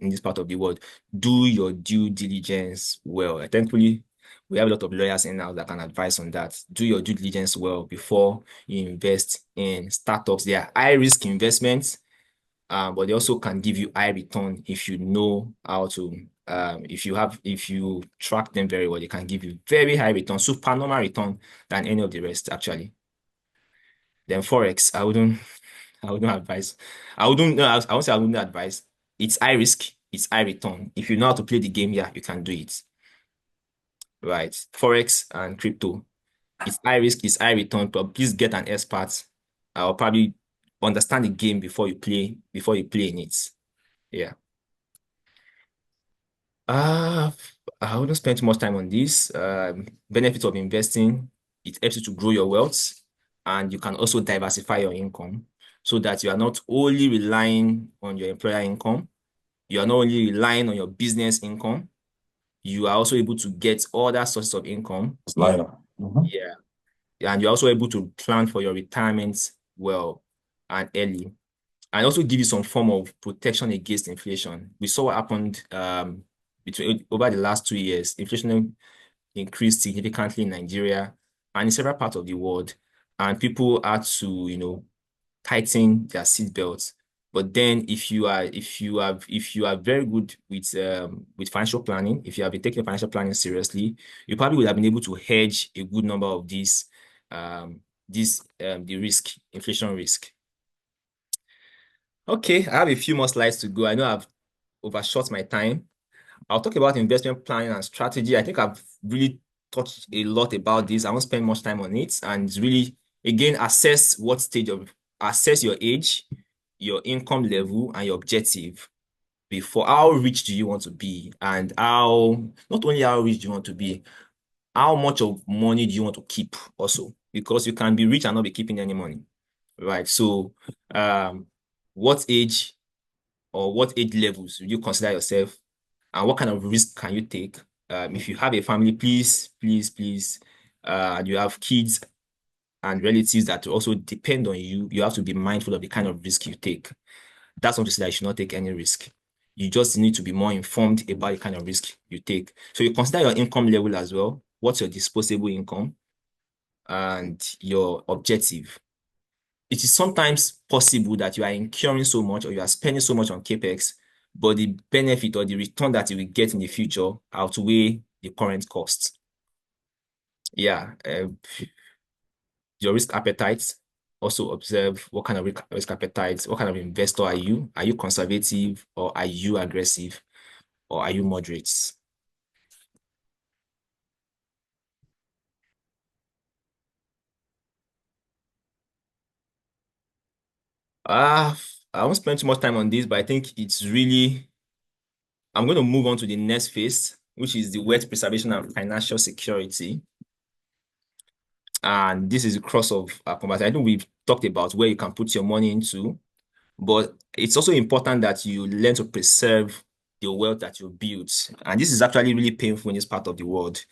the world. Do your due diligence well. Thankfully, we have a lot of lawyers in now that can advise on that. Do your due diligence well before you invest in startups. They are high risk investments, but they also can give you high return if you know how to. If you track them very well, they can give you very high return, supernormal return than any of the rest actually. Then Forex, I wouldn't advise. I wouldn't no, I won't say I wouldn't advise. It's high risk, it's high return. If you know how to play the game, yeah, you can do it. Right. Forex and crypto. It's high risk, it's high return, but please get an expert or probably understand the game before you play in it. Yeah. I wouldn't spend too much time on this. Benefits of investing, it helps you to grow your wealth, and you can also diversify your income so that you are not only relying on your employer income, you are not only relying on your business income, you are also able to get other sources of income. Yeah. And you're also able to plan for your retirement well and early, and also give you some form of protection against inflation. We saw what happened between over the last 2 years, inflation increased significantly in Nigeria and in several parts of the world, and people had to, tighten their seatbelts. But then, if you are very good with financial planning, if you have been taking financial planning seriously, you probably would have been able to hedge a good number of the risk, inflation risk. Okay, I have a few more slides to go. I know I've overshot my time. I'll talk about investment planning and strategy. I think I've really touched a lot about this. I won't spend much time on it. And it's really, again, assess your age, your income level, and your objective before how rich do you want to be, and not only how rich do you want to be, how much of money do you want to keep also, because you can be rich and not be keeping any money, right? So, what age or what age levels do you consider yourself, and what kind of risk can you take? If you have a family, please, you have kids and relatives that also depend on you, you have to be mindful of the kind of risk you take. That's not to say that you should not take any risk. You just need to be more informed about the kind of risk you take. So you consider your income level as well. What's your disposable income and your objective? It is sometimes possible that you are incurring so much or you are spending so much on capex, but the benefit or the return that you will get in the future outweigh the current costs. Yeah, your risk appetite. Also observe what kind of risk appetite, what kind of investor are you? Are you conservative, or are you aggressive, or are you moderate? I won't spend too much time on this, but I think I'm going to move on to the next phase, which is the wealth preservation and financial security. And this is the cross of our conversation. I think we've talked about where you can put your money into, but it's also important that you learn to preserve the wealth that you built. And this is actually really painful in this part of the world.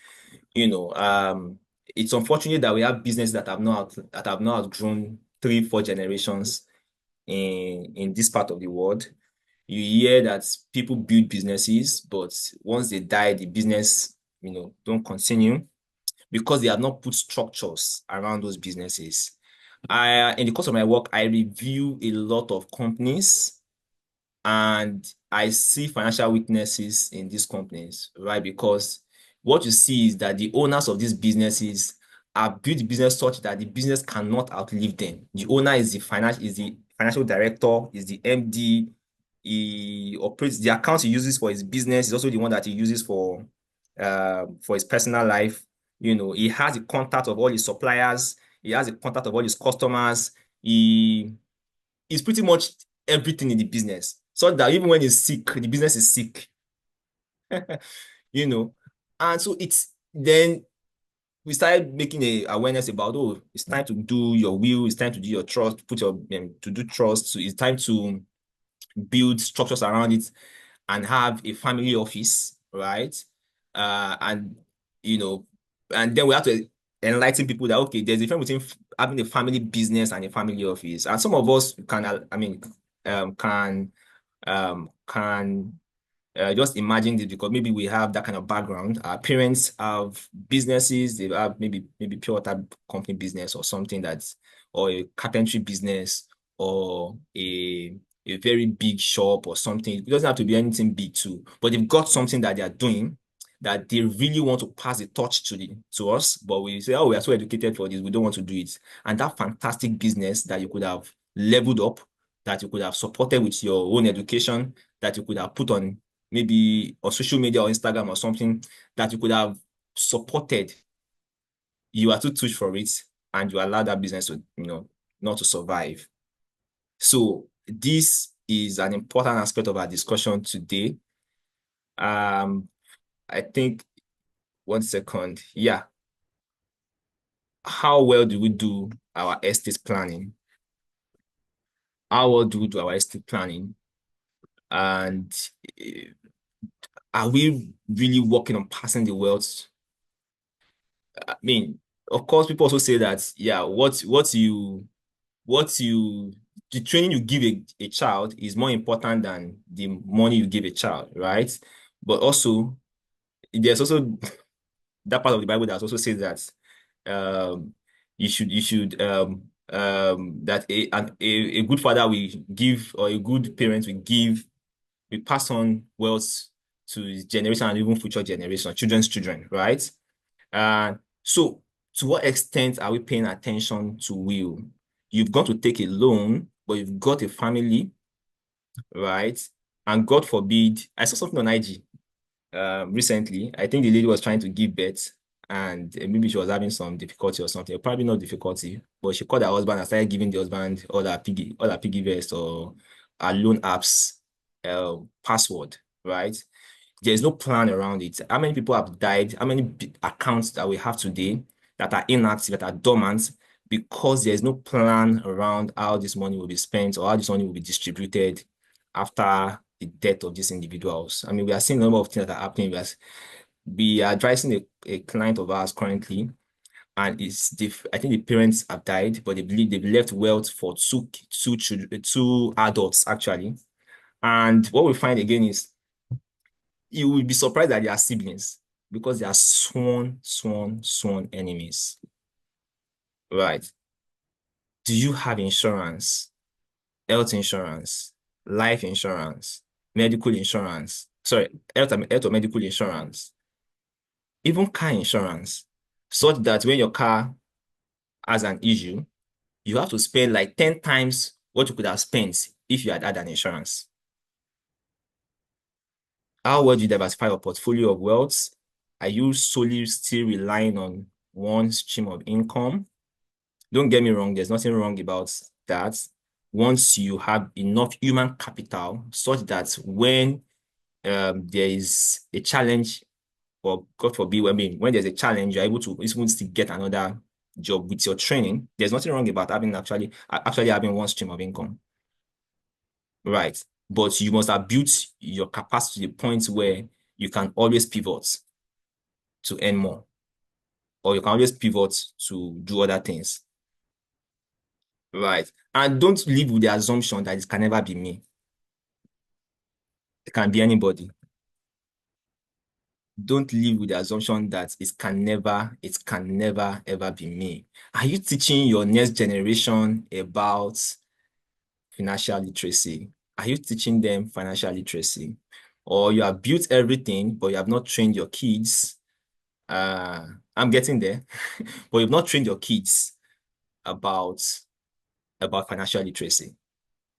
It's unfortunate that we have businesses that have not outgrown 3-4 generations in this part of the world. You hear that people build businesses, but once they die, the business, don't continue because they have not put structures around those businesses. In the course of my work, I review a lot of companies, and I see financial weaknesses in these companies, right? Because what you see is that the owners of these businesses have built the business such that the business cannot outlive them. The owner is the financial director, is the MD. He operates the account he uses for his business is also the one that he uses for his personal life. He has the contact of all his suppliers. He has the contact of all his customers. He's pretty much everything in the business, so that even when he's sick, the business is sick. And so then we started making a awareness about, it's time to do your will, it's time to do your trust, to do trust. So it's time to build structures around it and have a family office, right? And then we have to enlighten people that, okay, there's a difference between having a family business and a family office. And some of us can just imagine this because maybe we have that kind of background. Our parents have businesses, they have maybe pure water company business or something or a carpentry business, or a very big shop or something. It doesn't have to be anything big too, but they've got something that they are doing that they really want to pass the torch to us, but we say, we are so educated for this, we don't want to do it. And that fantastic business that you could have leveled up, that you could have supported with your own education, that you could have put on maybe on social media or Instagram or something, that you could have supported, you are too touched for it, and you allow that business to, not to survive. So this is an important aspect of our discussion today. I think, 1 second. Yeah. How well do we do our estate planning? How well do we do our estate planning? And are we really working on passing the wealth? I mean, of course, people also say that, yeah, the training you give a child is more important than the money you give a child, right? But also, there's also that part of the Bible that also says that you should that a good father will give, or a good parent will give, will pass on wealth to his generation and even future generation, children's children, right? So to what extent are we paying attention to will? You've got to take a loan, but you've got a family, right? And God forbid, I saw something on IG recently. I think the lady was trying to give birth, and maybe she was having some difficulty or something. Probably not difficulty, but she called her husband and started giving the husband all her piggy vest or her loan apps password, right? There's no plan around it. How many people have died? How many accounts that we have today that are inactive, that are dormant, because there's no plan around how this money will be spent or how this money will be distributed after the death of these individuals? I mean, we are seeing a number of things that are happening. We are advising a client of ours currently, and I think the parents have died, but they believe they've left wealth for two children, two adults actually. And what we find again is, you will be surprised that they are siblings, because they are sworn enemies. Right. Do you have insurance, health insurance, life insurance, medical insurance? Sorry, health or medical insurance, even car insurance, such that when your car has an issue, you have to spend like 10 times what you could have spent if you had an insurance? How well do you diversify your portfolio of wealth? Are you solely still relying on one stream of income? Don't get me wrong, there's nothing wrong about that. Once you have enough human capital such that when there is a challenge, or God forbid, I mean, when there's a challenge, you're able to even still get another job with your training. There's nothing wrong about having actually having one stream of income, right? But you must have built your capacity to the point where you can always pivot to earn more, or you can always pivot to do other things, right? And don't live with the assumption that it can never be me. It can be anybody. Don't live with the assumption that it can never ever be me. Are you teaching your next generation about financial literacy? Are you teaching them financial literacy? Or you have built everything, but you have not trained your kids? I'm getting there, but you've not trained your kids about financial literacy,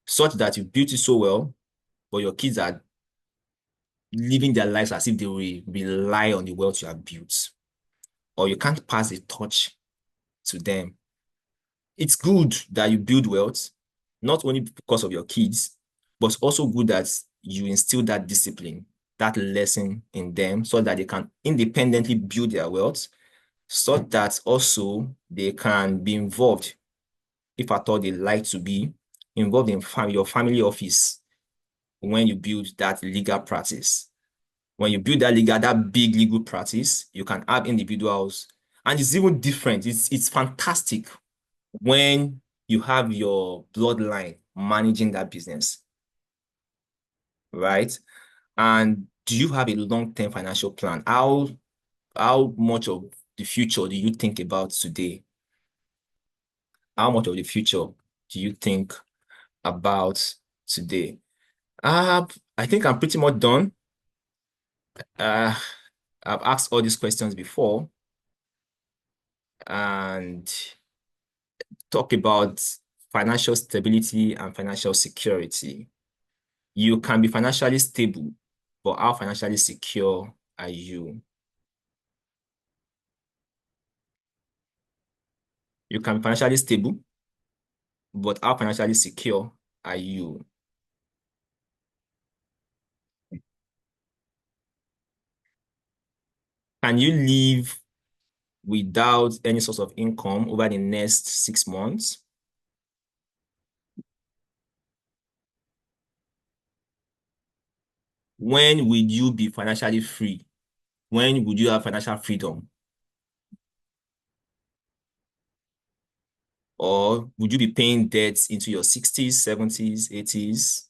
such that you built it so well, but your kids are living their lives as if they will rely on the wealth you have built, or you can't pass the torch to them. It's good that you build wealth, not only because of your kids, but also good that you instill that discipline, that lesson in them, so that they can independently build their wealth, so that also they can be involved, if at all they like to be involved in your family office when you build that legal practice. When you build that big legal practice, you can have individuals, and it's even different. It's fantastic when you have your bloodline managing that business, right? And do you have a long-term financial plan? How much of the future do you think about today? How much of the future do you think about today? I think I'm pretty much done. Uh, I've asked all these questions before and talk about financial stability and financial security. You can be financially stable, but how financially secure are you? You can be financially stable, but how financially secure are you? Can you live without any source of income over the next 6 months? When will you be financially free? When would you have financial freedom? Or would you be paying debts into your 60s, 70s, 80s?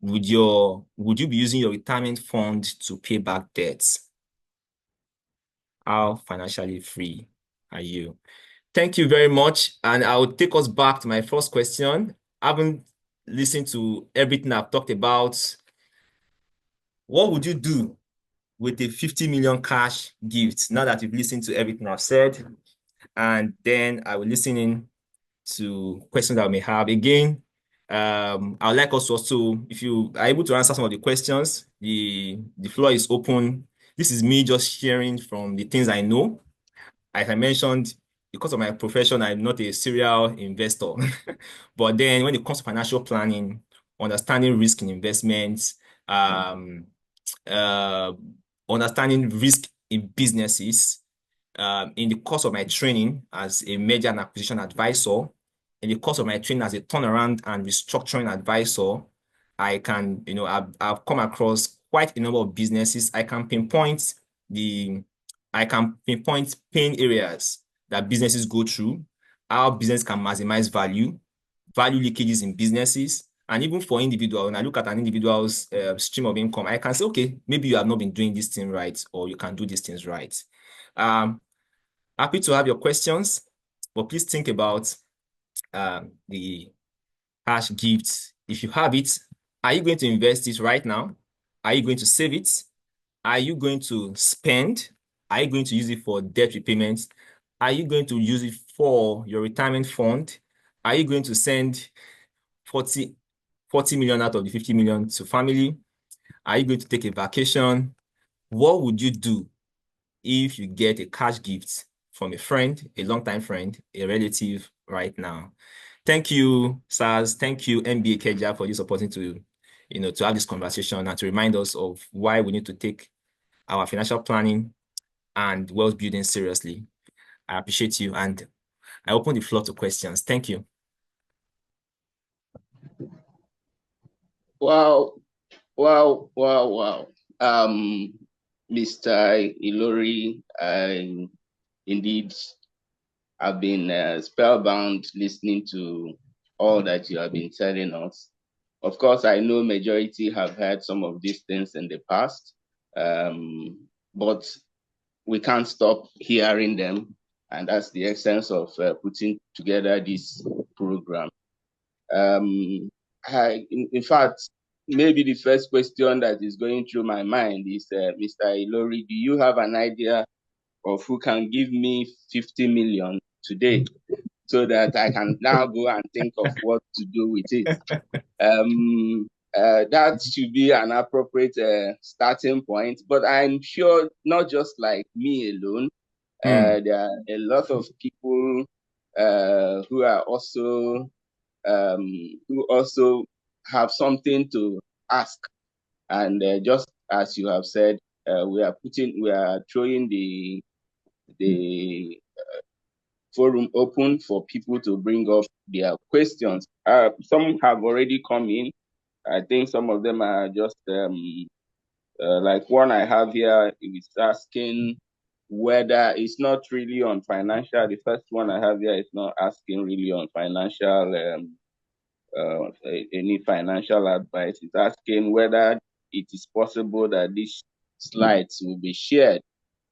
would you be using your retirement fund to pay back debts? How financially free are you? Thank you very much. And I will take us back to my first question. Having listened to everything I've talked about, what would you do with a 50 million cash gift now that you've listened to everything I've said? And then I will listen in to questions that I may have. Again, I would like us also, if you are able to answer some of the questions, the floor is open. This is me just sharing from the things I know. As I mentioned, because of my profession, I'm not a serial investor. But then when it comes to financial planning, understanding risk in investments, um, uh, understanding risk in businesses, in the course of my training as a merger and acquisition advisor, in the course of my training as a turnaround and restructuring advisor, I can, I've come across quite a number of businesses. I can pinpoint pain areas that businesses go through, how business can maximize value leakages in businesses, and even for individual, when I look at an individual's stream of income, I can say, okay, maybe you have not been doing this thing right, or you can do these things right. Happy to have your questions, but please think about the cash gift. If you have it, are you going to invest it right now? Are you going to save it? Are you going to spend? Are you going to use it for debt repayments? Are you going to use it for your retirement fund? Are you going to send 40 million out of the 50 million to family? Are you going to take a vacation? What would you do if you get a cash gift from a friend, a longtime friend, a relative right now? Thank you, SARS. Thank you, MBA Ikeja, for this opportunity to have this conversation and to remind us of why we need to take our financial planning and wealth building seriously. I appreciate you, and I open the floor to questions. Thank you. Wow. Mr. Ilori, indeed, I've been spellbound listening to all that you have been telling us. Of course, I know majority have heard some of these things in the past, but we can't stop hearing them. And that's the essence of putting together this program. In fact, maybe the first question that is going through my mind is, Mr. Ilori, do you have an idea of who can give me 50 million today so that I can now go and think of what to do with it? That should be an appropriate starting point, but I'm sure not just like me alone. There are a lot of people who are also who also have something to ask. And just as you have said, we are throwing the forum open for people to bring up their questions. Some have already come in. I think some of them are just like one I have here is asking whether it's not really on financial. The first one I have here is not asking really on financial any financial advice. It's asking whether it is possible that these slides will be shared.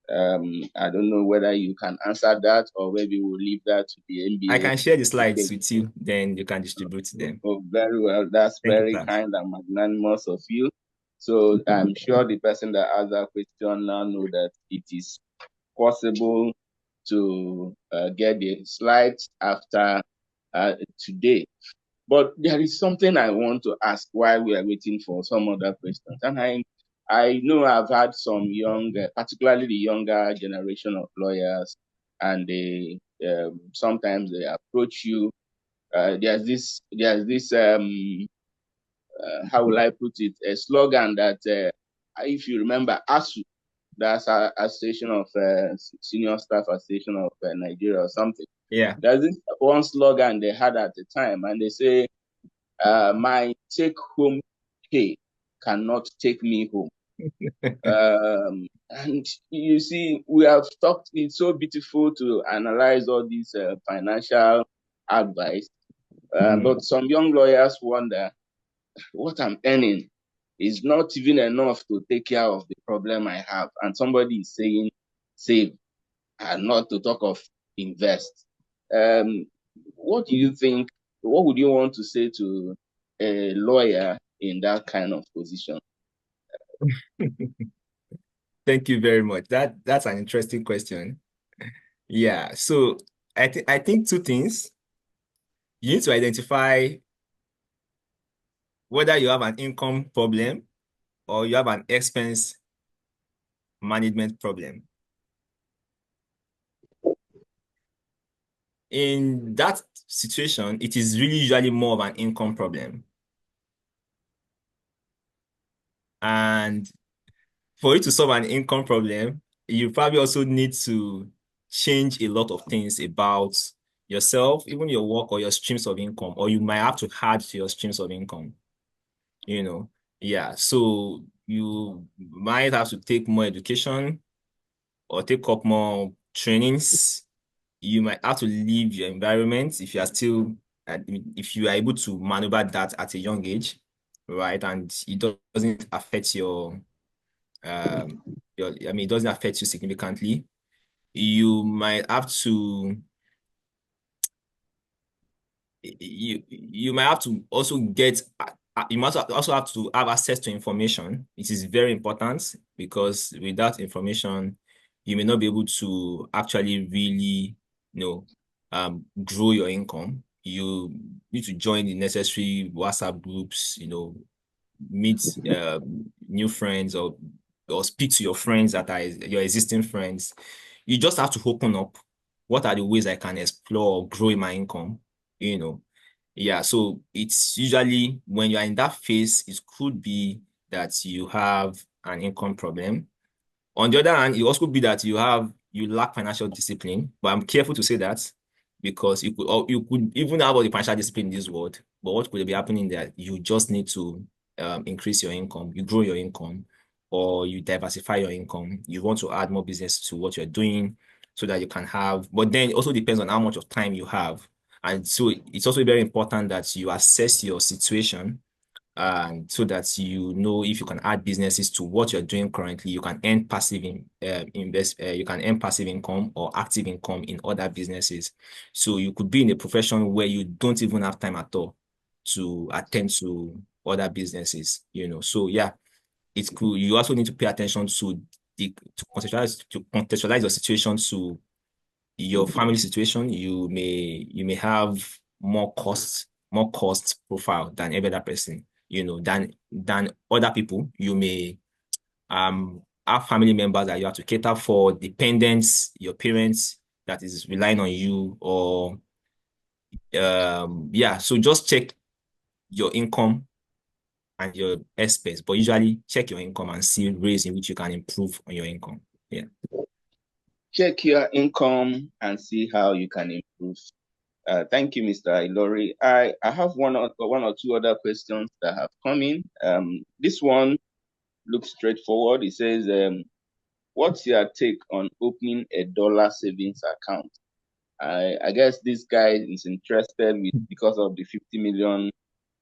I don't know whether you can answer that, or maybe we'll leave that to the MBA. I can share the slides with you, then you can distribute them. Oh, very well. That's very kind and magnanimous of you. So I'm sure the person that asked that question now know that it is possible to get the slides after today. But there is something I want to ask while we are waiting for some other questions. And I know I've had some young, particularly the younger generation of lawyers, and they sometimes they approach you. There's this how will I put it, a slogan that if you remember, ASU, that's Association of Senior Staff Association of Nigeria or something. Yeah. There's this one slogan they had at the time, and they say, my take-home pay cannot take me home. And you see, we have talked, it's so beautiful to analyze all these financial advice, but some young lawyers wonder, what I'm earning is not even enough to take care of the problem I have. And somebody is saying save and not to talk of invest. Um, what do you think? What would you want to say to a lawyer in that kind of position? Thank you very much. That's an interesting question. Yeah. So I think two things. You need to identify whether you have an income problem or you have an expense management problem. In that situation, it is really usually more of an income problem. And for you to solve an income problem, you probably also need to change a lot of things about yourself, even your work or your streams of income, or you might have to add to your streams of income, you know. Yeah, so you might have to take more education or take up more trainings. You might have to leave your environment if you are still, if you are able to maneuver that at a young age, right? And it doesn't affect um, I mean, it doesn't affect you significantly. You might have to, you might have to also get, you must also have to have access to information. It is very important because without information, you may not be able to actually really, grow your income. You need to join the necessary WhatsApp groups, meet new friends or speak to your friends that are your existing friends. You just have to open up. What are the ways I can explore or grow in my income? You know, yeah. So it's usually when you're in that phase, it could be that you have an income problem. On the other hand, it also could be that you lack financial discipline. But I'm careful to say that because you could even have all the financial discipline in this world, but what could be happening there? You just need to increase your income, you grow your income, or you diversify your income. You want to add more business to what you're doing so that you can have, but then it also depends on how much of time you have. And so it's also very important that you assess your situation and so that you know if you can add businesses to what you're doing currently, you can earn you can earn passive income or active income in other businesses. So you could be in a profession where you don't even have time at all to attend to other businesses, So yeah, it's cool. You also need to pay attention to contextualize your situation to your family situation. You may have more cost profile than every other person, than other people. You may have family members that you have to cater for, dependents, your parents that is relying on you, or yeah. So just check your income and your expense, but usually check your income and see ways in which you can improve on your income. Yeah. Check your income and see how you can improve. Thank you, Mr. Ilori. I have one or two other questions that have come in. This one looks straightforward. It says, what's your take on opening a dollar savings account? I guess this guy is interested because of the 50 million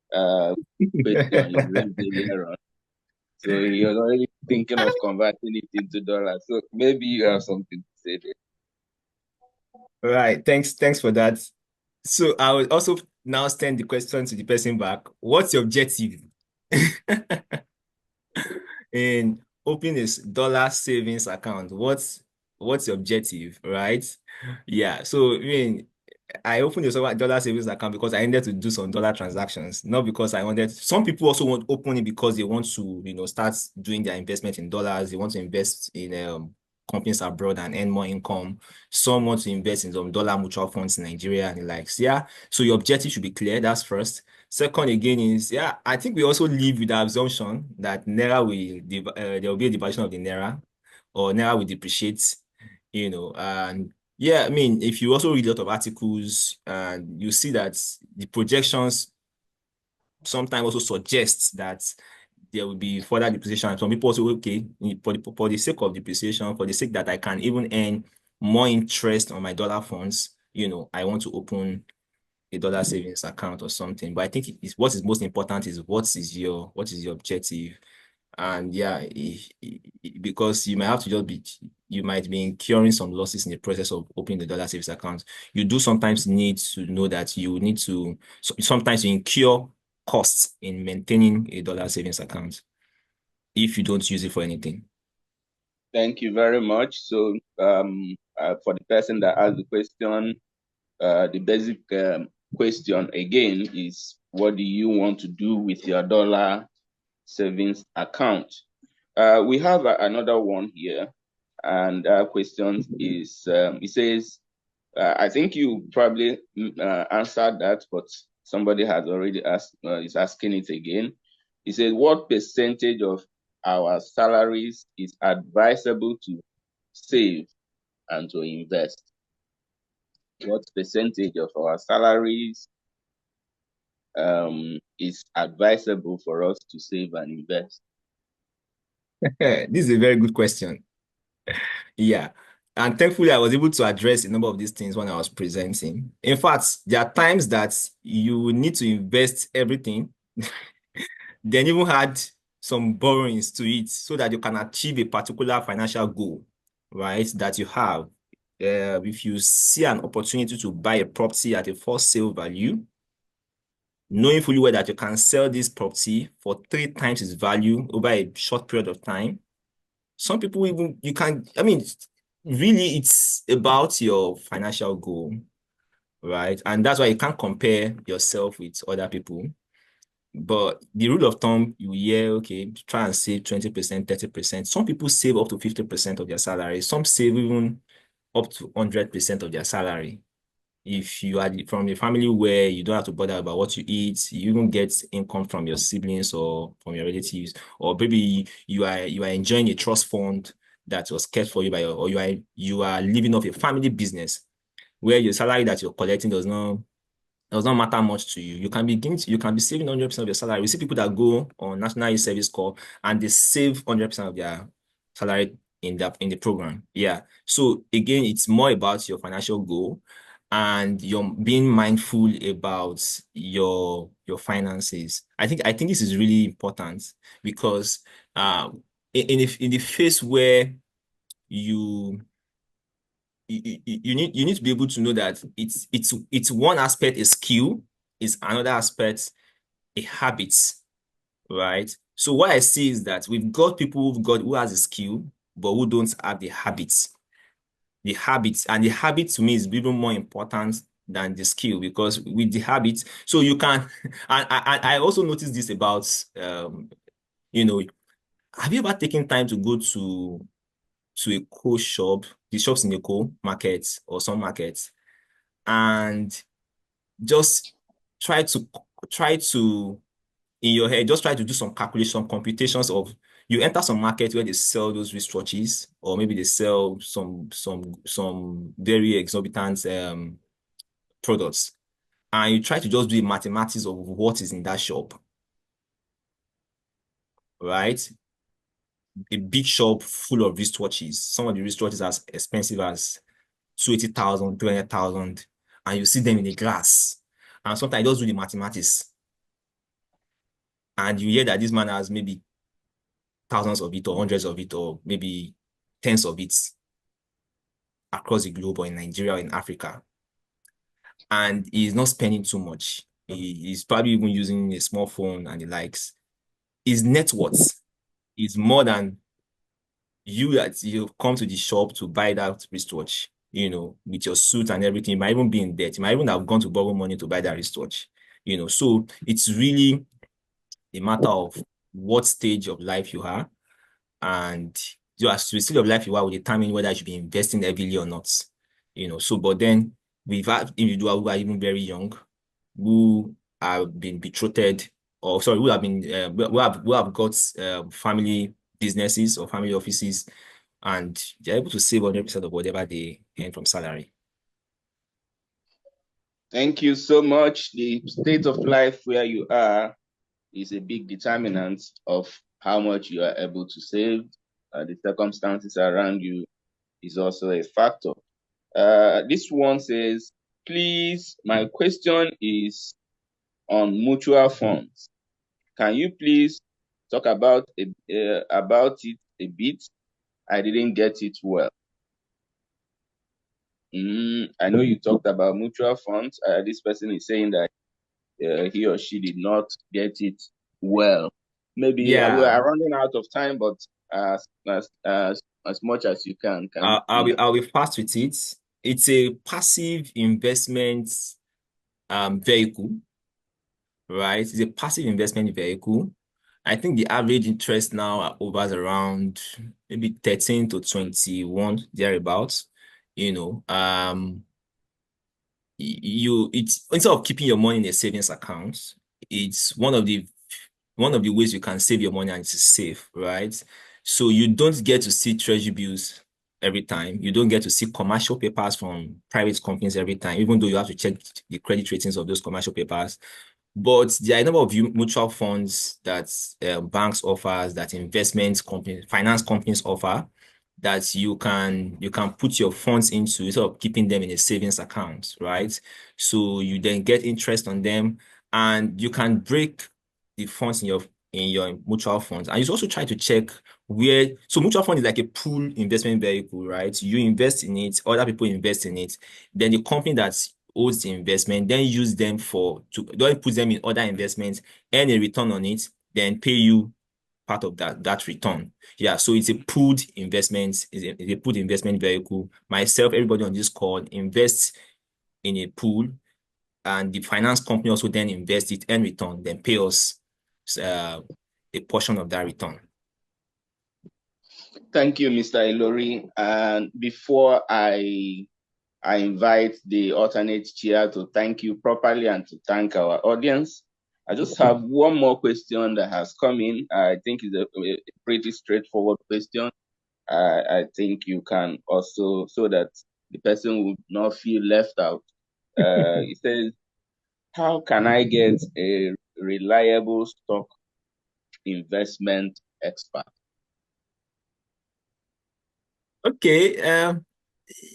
question you raised earlier on. So he was already thinking of converting it into dollars. So maybe you have something to say there. All right. Thanks for that. So I will also now send the question to the person back. What's your objective in opening a dollar savings account? What's your objective, right? Yeah. So I mean, I opened a dollar savings account because I needed to do some dollar transactions, not because I wanted. Some people also want to open it because they want to, start doing their investment in dollars. They want to invest in companies abroad and earn more income. Some want to invest in some dollar mutual funds in Nigeria and the likes. Yeah. So your objective should be clear. That's first. Second, again, is yeah, I think we also live with the assumption that Naira there will be a devaluation of the Naira or Naira will depreciate, and yeah, I mean, if you also read a lot of articles and you see that the projections sometimes also suggest that there will be further depreciation. Some people also, okay, for the sake of depreciation, for the sake that I can even earn more interest on my dollar funds, I want to open a dollar savings account or something. But I think what is most important is what is your objective. And yeah, because you might have to you might be incurring some losses in the process of opening the dollar savings account. You do sometimes need to know that you need to, sometimes you incur costs in maintaining a dollar savings account if you don't use it for anything. Thank you very much. So for the person that asked the question, the basic question again is, what do you want to do with your dollar savings account? We have another one here, and question is, it says, I think you probably answered that, but somebody has already asked, is asking it again. He said, what percentage of our salaries is advisable to save and to invest? What percentage of our salaries is advisable for us to save and invest? This is a very good question. Yeah. And thankfully, I was able to address a number of these things when I was presenting. In fact, there are times that you need to invest everything, then even add some borrowings to it so that you can achieve a particular financial goal, right, that you have. If you see an opportunity to buy a property at a for sale value, knowing fully well that you can sell this property for 3 times its value over a short period of time, some people even, I mean, really it's about your financial goal, right? And that's why you can't compare yourself with other people. But the rule of thumb, you hear, okay, try and save 20%, 30%. Some people save up to 50% of their salary. Some save even up to 100% of their salary. If you are from a family where you don't have to bother about what you eat, you even get income from your siblings or from your relatives, or maybe you are enjoying a trust fund that was kept for you by or you are living off a family business where your salary that you're collecting does not matter much to you. You can be saving 100% of your salary. We see people that go on National Youth Service Corps and they save 100% of their salary in the program. Yeah. So again, it's more about your financial goal and you're being mindful about your finances. I think this is really important because in the phase where you you need to be able to know that it's one aspect a skill, is another aspect a habit, right? So what I see is that we've got people who has a skill but who don't have the habits. And the habit to me is even more important than the skill, because with the habit, so you can and I also noticed this about you know, have you ever taken time to go to a co shop, the shops in the co market or some markets, and just try to in your head, just try to do some calculation, computations of, you enter some market where they sell those wristwatches, or maybe they sell some very exorbitant products, and you try to just do the mathematics of what is in that shop, right? A big shop full of wristwatches. Some of the wristwatches are as expensive as 280,000, 300,000, and you see them in a glass. And sometimes you just do the mathematics. And you hear that this man has maybe thousands of it, or hundreds of it, or maybe tens of it across the globe, or in Nigeria, or in Africa. And he's not spending too much. He's probably even using a smartphone and the likes. His net worth is more than you that you've come to the shop to buy that wristwatch, with your suit and everything. You might even be in debt. You might even have gone to borrow money to buy that wristwatch, So it's really a matter of what stage of life you are, and as the stage of life you are will determine whether you should be investing heavily or not, So, but then we've had individuals who are even very young, who have been betrothed, or sorry, who have been who have got family businesses or family offices, and they're able to save 100% of whatever they earn from salary. Thank you so much. The state of life where you are is a big determinant of how much you are able to save. The circumstances around you is also a factor. This one says, please, my question is on mutual funds. Can you please talk about it a bit? I didn't get it well. I know you talked about mutual funds. This person is saying that he or she did not get it well. Maybe we Yeah, are running out of time, but as much as you can you please? I'll be fast with it. It's a passive investment vehicle, right? It's a passive investment vehicle. I think the average interest now hovers around maybe 13 to 21 thereabouts. You know, it's instead of keeping your money in a savings account, it's one of the ways you can save your money and it's safe, right? So you don't get to see treasury bills every time. You don't get to see commercial papers from private companies every time, even though you have to check the credit ratings of those commercial papers. But there are a number of mutual funds that banks offers, that investment companies, finance companies offer, that you can put your funds into instead of keeping them in a savings account, right? So you then get interest on them, and you can break the funds in your mutual funds. And you also try to check where. So mutual fund is like a pool investment vehicle, right? You invest in it, other people invest in it. Then the company that owns the investment then use them then put them in other investments, earn a return on it, then pay you part of that return. Yeah, so it's a pooled investment, it's a pooled investment vehicle. Myself, everybody on this call invests in a pool, and the finance company also then invest it and return, then pay us a portion of that return. Thank you, Mr. Ilori. And before I invite the alternate chair to thank you properly and to thank our audience, I just have one more question that has come in. I think it's a pretty straightforward question. I think you can also, so that the person would not feel left out. It says, how can I get a reliable stock investment expert? Okay,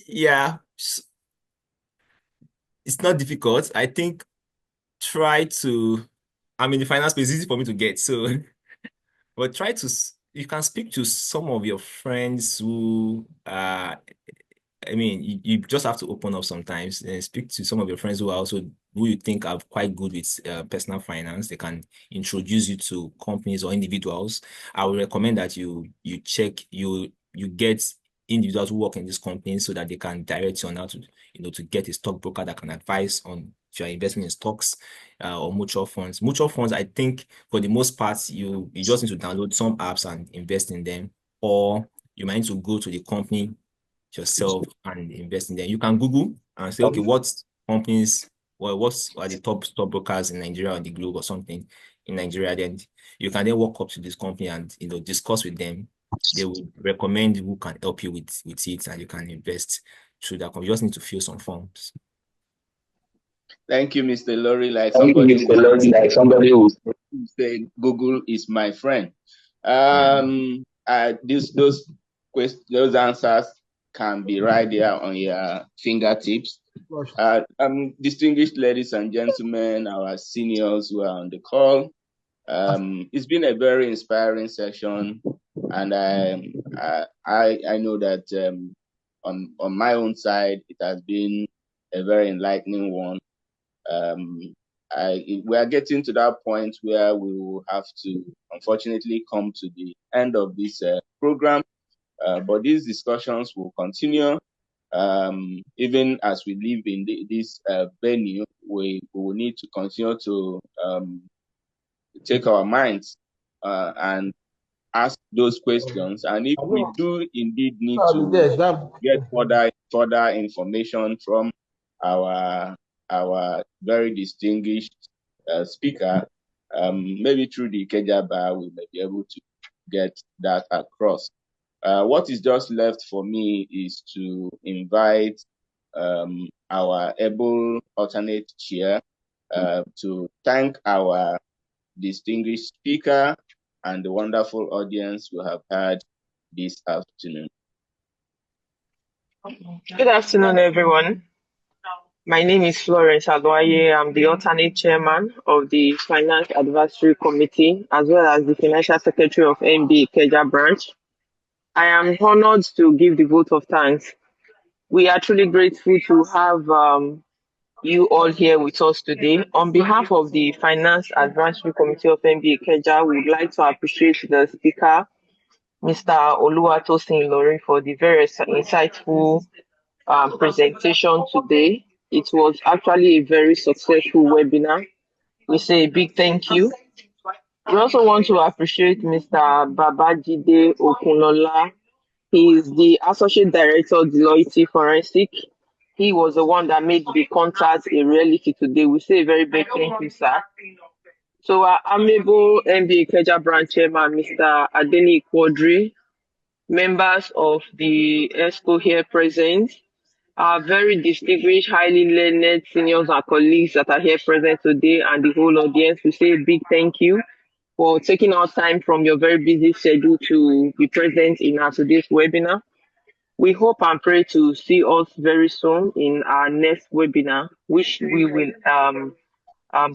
yeah, it's not difficult. I think I'm in the finance space, it's easy for me to get. So, but you can speak to some of your friends who you just have to open up sometimes and speak to some of your friends who you think are quite good with personal finance. They can introduce you to companies or individuals. I would recommend that you get individuals who work in this company so that they can direct you on how to get a stockbroker that can advise on if you're investing in stocks or mutual funds. Mutual funds, I think for the most part, you just need to download some apps and invest in them, or you might need to go to the company yourself and invest in them. You can Google and say, okay, what companies, what are the top stockbrokers in Nigeria or the globe or something in Nigeria? Then you can then walk up to this company and discuss with them. They will recommend who can help you with it, and you can invest through that company. You just need to fill some forms. Thank you, Mr. Lori. Thank you, Mr. Lori. Like somebody who said, Google is my friend. Those answers can be right there on your fingertips. Distinguished ladies and gentlemen, our seniors who are on the call, it's been a very inspiring session, and I know that on my own side, it has been a very enlightening one. We are getting to that point where we will have to, unfortunately, come to the end of this program. But these discussions will continue. Even as we live in this venue, we will need to continue to take our minds and ask those questions. And if we do indeed need to get further information from our very distinguished speaker, maybe through the Ikeja bar, we may be able to get that across. What is just left for me is to invite our able alternate chair to thank our distinguished speaker and the wonderful audience we have had this afternoon. Good afternoon, everyone. My name is Florence Adwaye. I'm the alternate chairman of the Finance Advisory Committee, as well as the Financial Secretary of MB Ikeja branch. I am honored to give the vote of thanks. We are truly grateful to have you all here with us today. On behalf of the Finance Advisory Committee of MB Ikeja, we would like to appreciate the speaker, Mr. Oluwatosin Lori, for the very insightful presentation today. It was actually a very successful webinar. We say a big thank you. We also want to appreciate Mr. Babajide Okunola. He is the Associate Director of Deloitte Forensic. He was the one that made the contact a reality today. We say a very big thank you, sir. So our amiable MBA Ikeja branch chairman, Mr. Adeni Quadri, members of the ESCO here present, our very distinguished, highly learned seniors and colleagues that are here present today, and the whole audience, we say a big thank you for taking out time from your very busy schedule to be present in our today's webinar. We hope and pray to see us very soon in our next webinar, which we will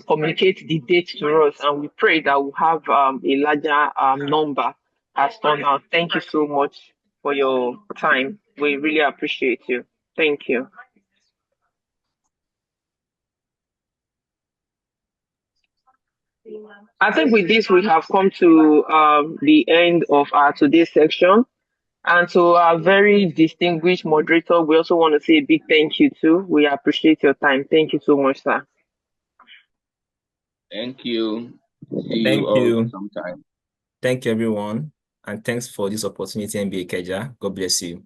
communicate the date to us, and we pray that we'll have a larger number as turnout. Thank you so much for your time. We really appreciate you. Thank you. I think with this, we have come to the end of our today's section. And to our very distinguished moderator, we also want to say a big thank you too. We appreciate your time. Thank you so much, sir. Thank you. See Thank you all you. sometime. Thank you, everyone. And thanks for this opportunity, MBA Ikeja. God bless you.